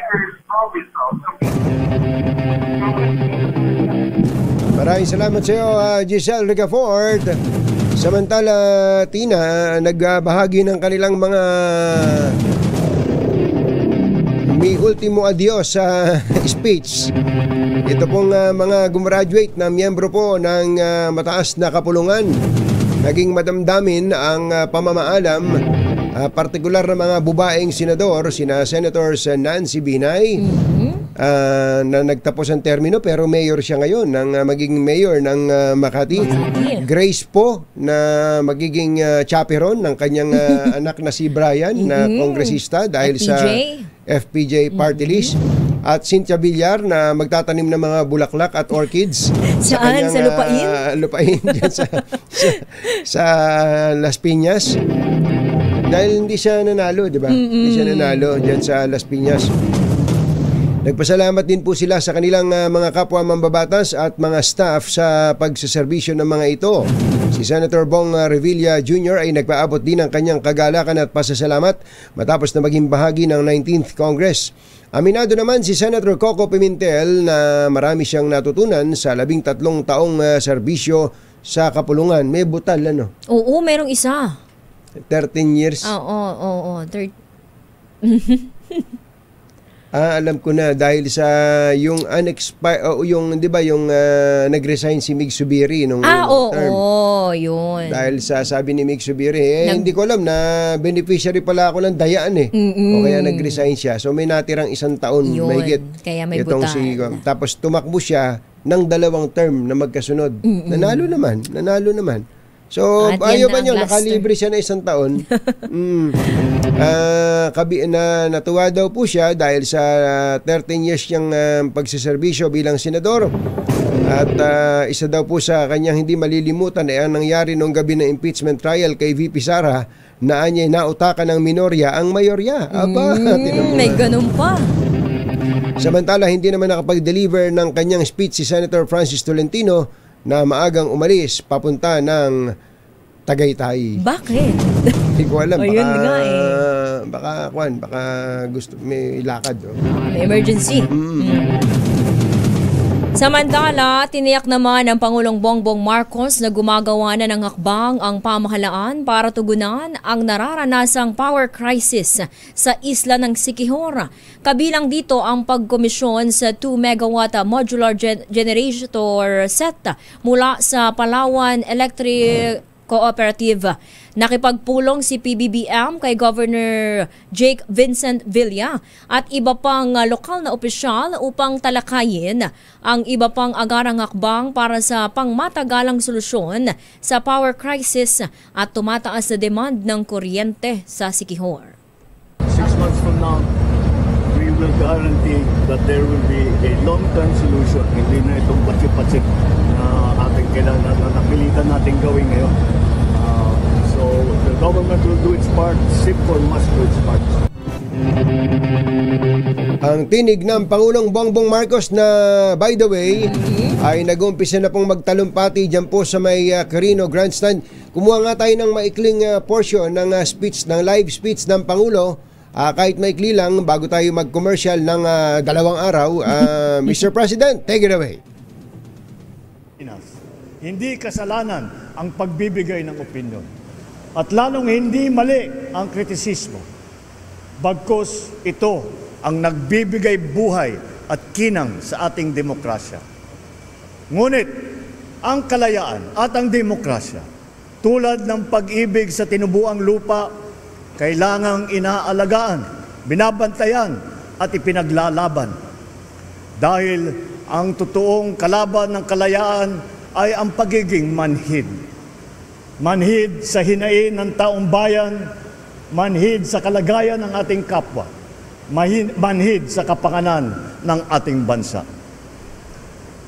S2: Maraming salamat sa iyo, Giselle Ricafort. Samantala, Tina, nagbahagi ng kanilang mga may ultimo adios sa speech. Ito pong mga gumraduate na miyembro po ng mataas na kapulungan. Naging madamdamin ang pamamaalam, partikular na mga bubaeng senador, sina Senators Nancy Binay, na nagtapos ang termino pero mayor siya ngayon, magiging mayor ng Makati. Grace po na magiging chaperon ng kanyang anak na si Brian na kongresista dahil sa FPJ party list. At Cynthia Villar na magtatanim ng mga bulaklak at orchids.
S8: Saan? Sa lupain?
S2: Lupain dyan sa Las Piñas. Dahil hindi siya nanalo, di ba? Hindi siya nanalo dyan sa Las Piñas. Nagpasalamat din po sila sa kanilang mga kapwa mambabatas at mga staff sa pagsaserbisyo ng mga ito. Si Senator Bong Revilla Jr. ay nagpaabot din ng kanyang kagalakan at pasasalamat matapos na maging bahagi ng 19th Congress. Aminado naman si Senator Coco Pimentel na marami siyang natutunan sa 13 taong serbisyo sa kapulungan. May butal, ano?
S8: Oo, merong isa.
S2: 13 years.
S8: Oo.
S2: Alam ko na dahil sa yung yung 'di ba yung nag-resign si Mig Subiri nung term.
S8: Yun.
S2: Dahil sa sabi ni Mig Subiri, hindi ko alam na beneficiary pala ako ng dayaan o kaya nag-resign siya. So may natirang 1 taon mahigit.
S8: Kaya may butal.
S2: Tapos tumakbo siya ng 2 term na magkasunod. Nanalo naman. So, ayaw ba nyo, nakalibre siya na 1 taon. Natuwa daw po siya dahil sa 13 years niyang pagsiservisyo bilang senador. At isa daw po sa kanyang hindi malilimutan ay ang nangyari noong gabi ng impeachment trial kay VP Sara na anya'y nautakan ng minorya ang mayorya.
S8: May ganun pa.
S2: Samantala, hindi naman nakapag-deliver ng kanyang speech si Senator Francis Tolentino na maagang umalis papunta ng Tagaytay.
S8: Bakit?
S2: Hindi ko alam.
S8: Baka
S2: gusto may lakad.
S8: May emergency. Samantala, tiniyak naman ng Pangulong Bongbong Marcos na gumagawa na ng hakbang ang pamahalaan para tugunan ang nararanasang power crisis sa isla ng Siquijor. Kabilang dito ang pagkomisyon sa 2 megawatt modular generator set mula sa Palawan Electric Cooperative. Nakipagpulong si PBBM kay Governor Jake Vincent Villa at iba pang lokal na opisyal upang talakayin ang iba pang agarang hakbang para sa pangmatagalang solusyon sa power crisis at tumataas na demand ng kuryente sa Siquijor.
S4: 6 months from now, we will guarantee that there will be a long-term solution. Hindi na itong patsik-patsik na ating kailangan na napilitan natin gawin ngayon. So the government will do its part, SIPCOR must do its part.
S2: ang tinig ng Pangulong Bongbong Marcos na, by the way, ay nag-umpisa na pong magtalumpati dyan po sa may Carino Grandstand. Kumuha nga tayo ng maikling portion ng speech, ng live speech ng Pangulo. Kahit maikli lang, bago tayo mag-commercial ng 2 araw. Mr. President, take it away.
S4: Hindi kasalanan ang pagbibigay ng opinyon. At lalong hindi mali ang kritisismo. Bagkus ito ang nagbibigay buhay at kinang sa ating demokrasya. Ngunit ang kalayaan at ang demokrasya, tulad ng pag-ibig sa tinubuang lupa, kailangang inaalagaan, binabantayan at ipinaglalaban. Dahil ang totoong kalaban ng kalayaan ay ang pagiging manhid. Manhid sa hinain ng taong bayan, manhid sa kalagayan ng ating kapwa, manhid sa kapanganan ng ating bansa.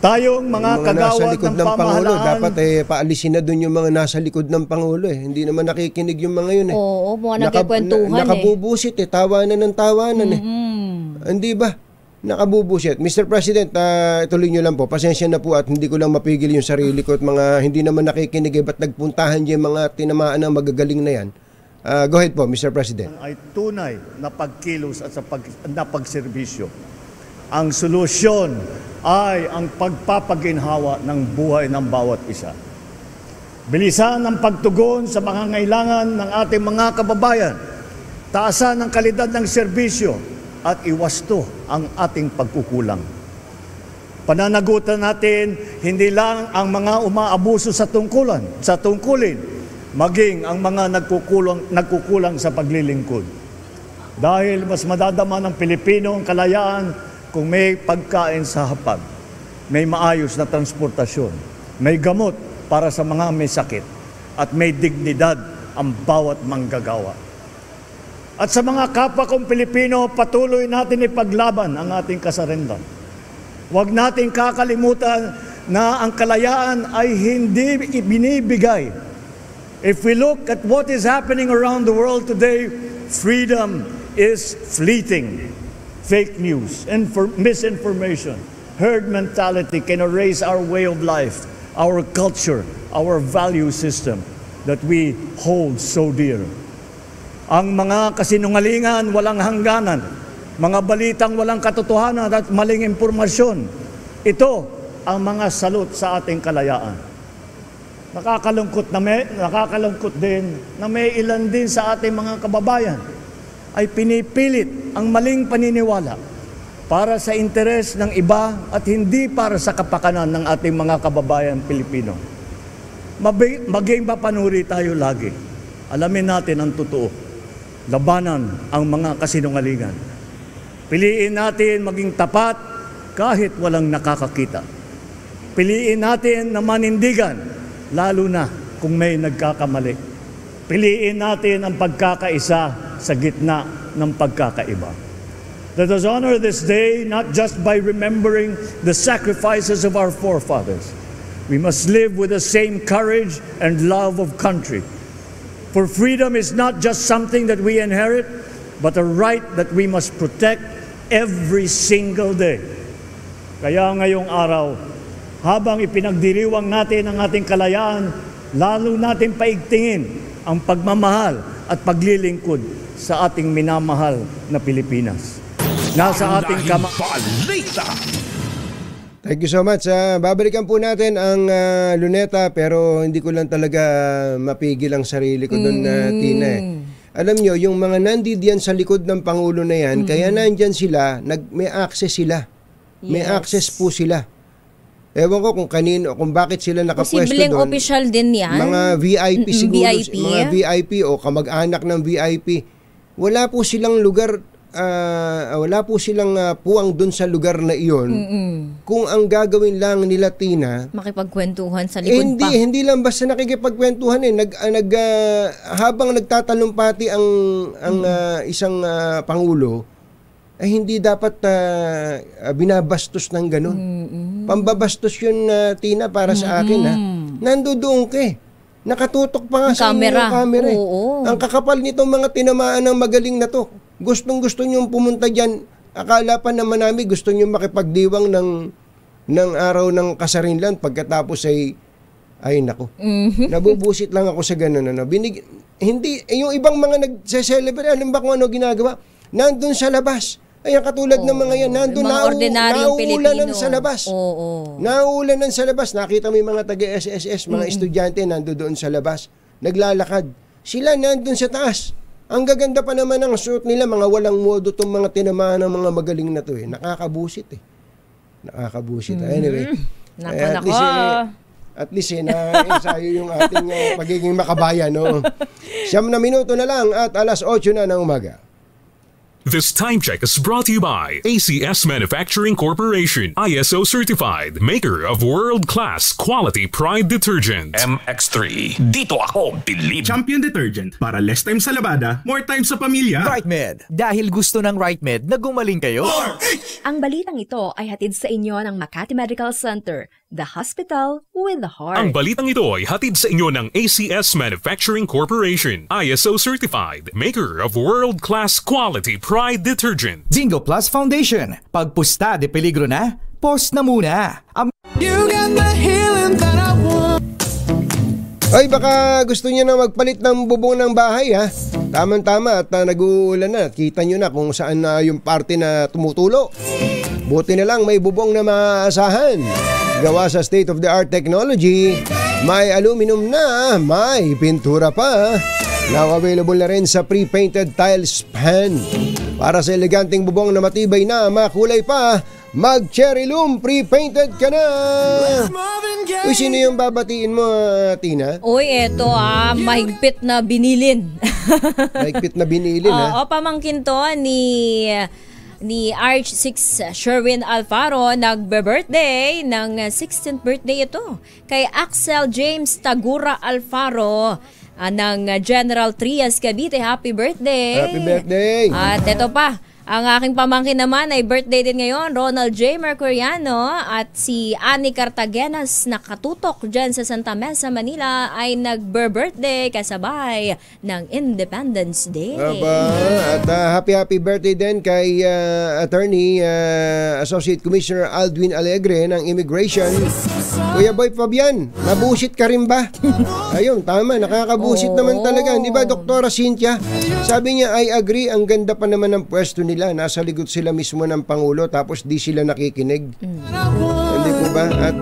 S4: Tayong mga kagawad ng pamahalaan,
S2: dapat paalisin na doon yung mga nasa likod ng Pangulo. Hindi naman nakikinig yung mga yun.
S8: Oo, mga nagkikwentuhan
S2: nakabubusit tawanan ng tawanan. Hindi ba? Nakabubusit. Mr. President, ituloy nyo lang po. Pasensya na po at hindi ko lang mapigil yung sarili ko at mga hindi naman nakikinig. Ba't nagpuntahan dyan mga tinamaan ng magagaling na yan? Go ahead po, Mr. President.
S4: Ay tunay na pagkilos at na pagserbisyo. Ang solusyon ay ang pagpapaginhawa ng buhay ng bawat isa. Bilisan ang pagtugon sa mga ngailangan ng ating mga kababayan. Taasan ang kalidad ng serbisyo at iwasto ang ating pagkukulang. Pananagutan natin hindi lang ang mga umaabuso sa tungkulin, maging ang mga nagkukulang sa paglilingkod. Dahil mas madadama ng Pilipino ang kalayaan kung may pagkain sa hapag, may maayos na transportasyon, may gamot para sa mga may sakit, at may dignidad ang bawat manggagawa. At sa mga kapwa kong Pilipino, patuloy natin ipaglaban ang ating kasarinlan. Huwag natin kakalimutan na ang kalayaan ay hindi binibigay. If we look at what is happening around the world today, freedom is fleeting. Fake news, misinformation, herd mentality can erase our way of life, our culture, our value system that we hold so dear. Ang mga kasinungalingan walang hangganan, mga balitang walang katotohanan at maling impormasyon, ito ang mga salot sa ating kalayaan. Nakakalungkot din na may ilan din sa ating mga kababayan ay pinipilit ang maling paniniwala para sa interes ng iba at hindi para sa kapakanan ng ating mga kababayan Pilipino. Maging mapanuri tayo lagi. Alamin natin ang totoo. Labanan ang mga kasinungalingan. Piliin natin maging tapat kahit walang nakakakita. Piliin natin na manindigan, lalo na kung may nagkakamali. Piliin natin ang pagkakaisa sa gitna ng pagkakaiba. Let us honor this day not just by remembering the sacrifices of our forefathers. We must live with the same courage and love of country. For freedom is not just something that we inherit, but a right that we must protect every single day. Kaya ngayong araw, habang ipinagdiriwang natin ang ating kalayaan, lalo natin paigtingin ang pagmamahal at paglilingkod sa ating minamahal na Pilipinas. Nasa ating
S3: balita.
S2: Thank you so much. Babalikan po natin ang luneta pero hindi ko lang talaga mapigil ang sarili ko doon, Tina. Alam nyo, yung mga nandidiyan sa likod ng Pangulo na yan, kaya nandyan sila, may access sila. May access po sila. Ewan ko kung kanino, kung bakit sila nakapwesto doon.
S8: Posibleng official din yan.
S2: Mga VIP siguro.
S8: VIP.
S2: Mga VIP o kamag-anak ng VIP. Wala po silang lugar, wala po silang puwang doon sa lugar na iyon. Kung ang gagawin lang nila, Tina,
S8: makipagkwentuhan sa likod pa.
S2: Hindi lang basta nakikipagkwentuhan habang nagtatalumpati ang isang Pangulo, ay hindi dapat binabastos ng ganun. Pambabastos yun, Tina, para sa akin. Nandoon ka eh. Nakatutok pa nga sa inyong camera. Ang kakapal nitong mga tinamaan ng magaling na to. Gustong-gusto niyong pumunta dyan Akala pa naman namin gusto nyo makipagdiwang ng araw ng kasarinlan pagkatapos ay nako. Nabubusit lang ako sa ganun. Hindi, yung ibang mga nagse-celebrate, alam ba kung ano ginagawa? Nandun sa labas. Ayan, katulad ng mga yan, nandun nauulanan sa labas. Nauulanan sa labas. Nakita mo yung mga taga-SSS, mga estudyante nandun sa labas. Naglalakad. Sila nandun sa taas. Ang gaganda pa naman ng suot nila, mga walang modo itong mga tinamaan ng mga magaling na to. Nakakabusit eh. Nakakabusit. Anyway. At least na-ensayo yung ating pagiging makabayan. No? 9 na minuto na lang at alas 8 na ng umaga.
S5: This time check is brought to you by ACS Manufacturing Corporation, ISO certified, maker of world-class quality Pride detergent.
S22: MX3, dito ako believe.
S3: Champion detergent para less time sa labada, more time sa pamilya.
S1: RightMed, dahil gusto ng RightMed na gumaling kayo.
S23: Ang balitang ito ay hatid sa inyo ng Makati Medical Center, the hospital with the heart.
S5: Ang balitang ito ay hatid sa inyo ng ACS Manufacturing Corporation, ISO certified, maker of world-class quality Pride detergent.
S1: Zingo Plus Foundation. Pagpusta de peligro na, post na muna.
S2: You got the healing that I want. Ay, baka gusto niyo na magpalit ng bubong ng bahay, ha? Tama-tama at nag-uulan na. Kita niyo na kung saan na yung parte na tumutulo. Buti na lang may bubong na maasahan. Gawa sa state-of-the-art technology. May aluminum na, may pintura pa. Now available na rin sa pre-painted tile span. Para sa eleganteng bubong na matibay na, makulay pa, mag-cherry loom, pre-painted ka na. Uy, sino yung babatiin mo, Tina?
S8: Uy, eto mahigpit na binilin.
S2: Mahigpit na binilin, ha?
S8: Oo, pamangkin to ni Arch 6 Sherwin Alfaro, nagbe-birthday ng 16th birthday ito kay Axel James Tagura Alfaro ng General Trias Cavite. Happy birthday!
S2: Happy birthday!
S8: At ito pa, ang aking pamangkin naman ay birthday din ngayon, Ronald J. Mercuriano, at si Annie Cartagenas, nakatutok dyan sa Santa Mesa, Manila, ay nag-birthday kasabay ng Independence Day.
S2: At happy birthday din kay Attorney Associate Commissioner Aldwin Alegre ng Immigration. Kuya Boy Fabian, nabusit ka rin ba? Ayun, tama, nakakabusit naman talaga. Hindi ba, Doktora Cynthia? Sabi niya, I agree, ang ganda pa naman ng pwesto nila. Nasa likod sila mismo ng Pangulo tapos di sila nakikinig. Hindi po ba? At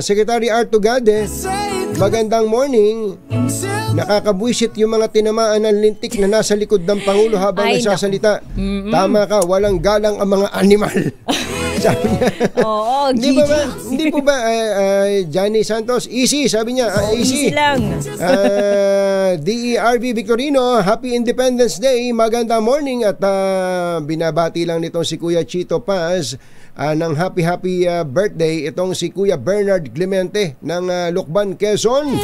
S2: Secretary Arto Gade, magandang morning. Nakakabwisit yung mga tinamaan ng lintik na nasa likod ng Pangulo habang nagsasalita. Tama ka, walang galang ang mga animal. Sabi niya.
S8: Oo,
S2: hindi po ba Johnny Santos, easy, sabi niya. Easy
S8: lang.
S2: DERV Victorino, Happy Independence Day, magandang morning. At binabati lang nitong si Kuya Chito Paz ng happy birthday itong si Kuya Bernard Clemente ng Lukban, Quezon.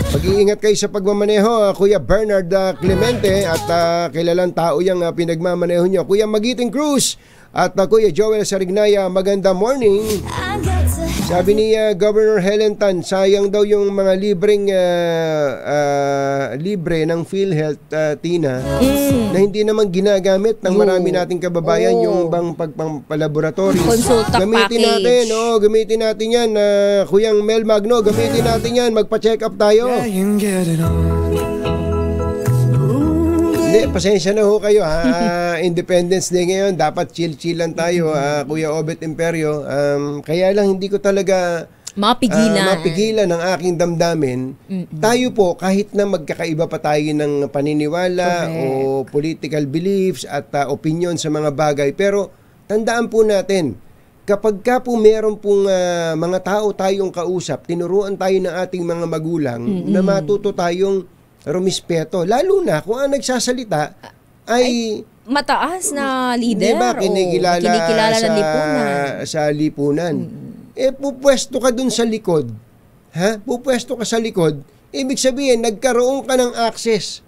S2: Pag-iingat kayo sa pagmamaneho, Kuya Bernard Clemente, at kilalang tao yung pinagmamaneho nyo. Kuya Magiting Cruz at Kuya Joel Sarignaya, magandang morning. Sabi ni Governor Helen Tan, sayang daw yung mga libre ng PhilHealth, Tina, na hindi naman ginagamit ng marami nating kababayan yung bang pagpapalaboratory. Gamitin natin, gamitin natin yan. Kuyang Mel Magno, gamitin natin yan. Magpa-check up tayo. Hindi, pasensya na ho kayo, ha. Independence Day ngayon, dapat chill-chillan tayo, Kuya Obet Imperio. Kaya lang hindi ko talaga mapigilan ang aking damdamin. Tayo po, kahit na magkakaiba pa tayo ng paniniwala o political beliefs at opinion sa mga bagay, pero tandaan po natin, kapag ka po meron pong mga tao tayong kausap, tinuruan tayo ng ating mga magulang na matuto tayong rumispeto, lalo na kung ang nagsasalita ay
S8: mataas na leader,
S2: diba, kinikilala
S8: ng lipunan.
S2: Sa lipunan. Pupwesto ka dun sa likod. Pupwesto ka sa likod, ibig sabihin, nagkaroon ka ng access.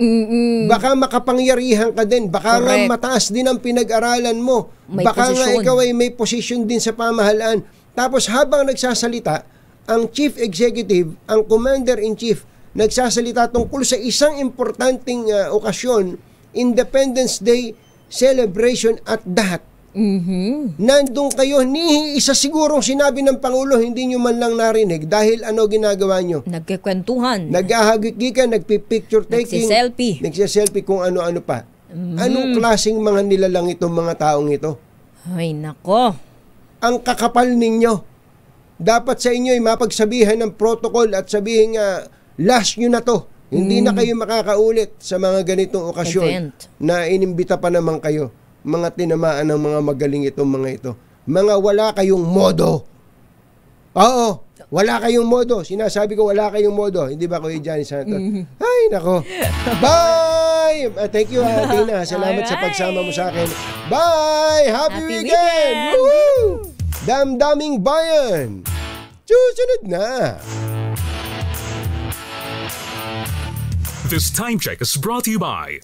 S2: Baka makapangyarihan ka din. Baka nga mataas din ang pinag-aralan mo. Baka nga ikaw ay may position din sa pamahalaan. Tapos habang nagsasalita, ang chief executive, ang commander-in-chief, nagsasalita tungkol sa isang importanteng okasyon, Independence Day celebration at that. Nandun kayo, ni isa sigurong sinabi ng Pangulo, hindi nyo man lang narinig dahil ano ginagawa nyo?
S8: Nagkikwentuhan.
S2: Naghahagikikan, nagpipicture taking. Nagsiselfie kung ano-ano pa. Anong klaseng mga nilalang itong mga taong ito?
S8: Ay, nako.
S2: Ang kakapal ninyo. Dapat sa inyo ay mapagsabihan ng protocol at sabihin last nyo na to. Hindi na kayo makakaulit sa mga ganitong okasyon na inimbita pa naman kayo. Mga tinamaan ng mga magaling itong mga ito. Mga wala kayong modo. Oo, wala kayong modo. Sinasabi ko wala kayong modo. Hindi ba Kuya Johnny Santos? Ay, nako. Bye! Thank you, Tina. Salamat sa pagsama mo sa akin. Bye! Happy weekend! Woo! Damdaming bayan! Susunod na!
S5: This time check is brought to you by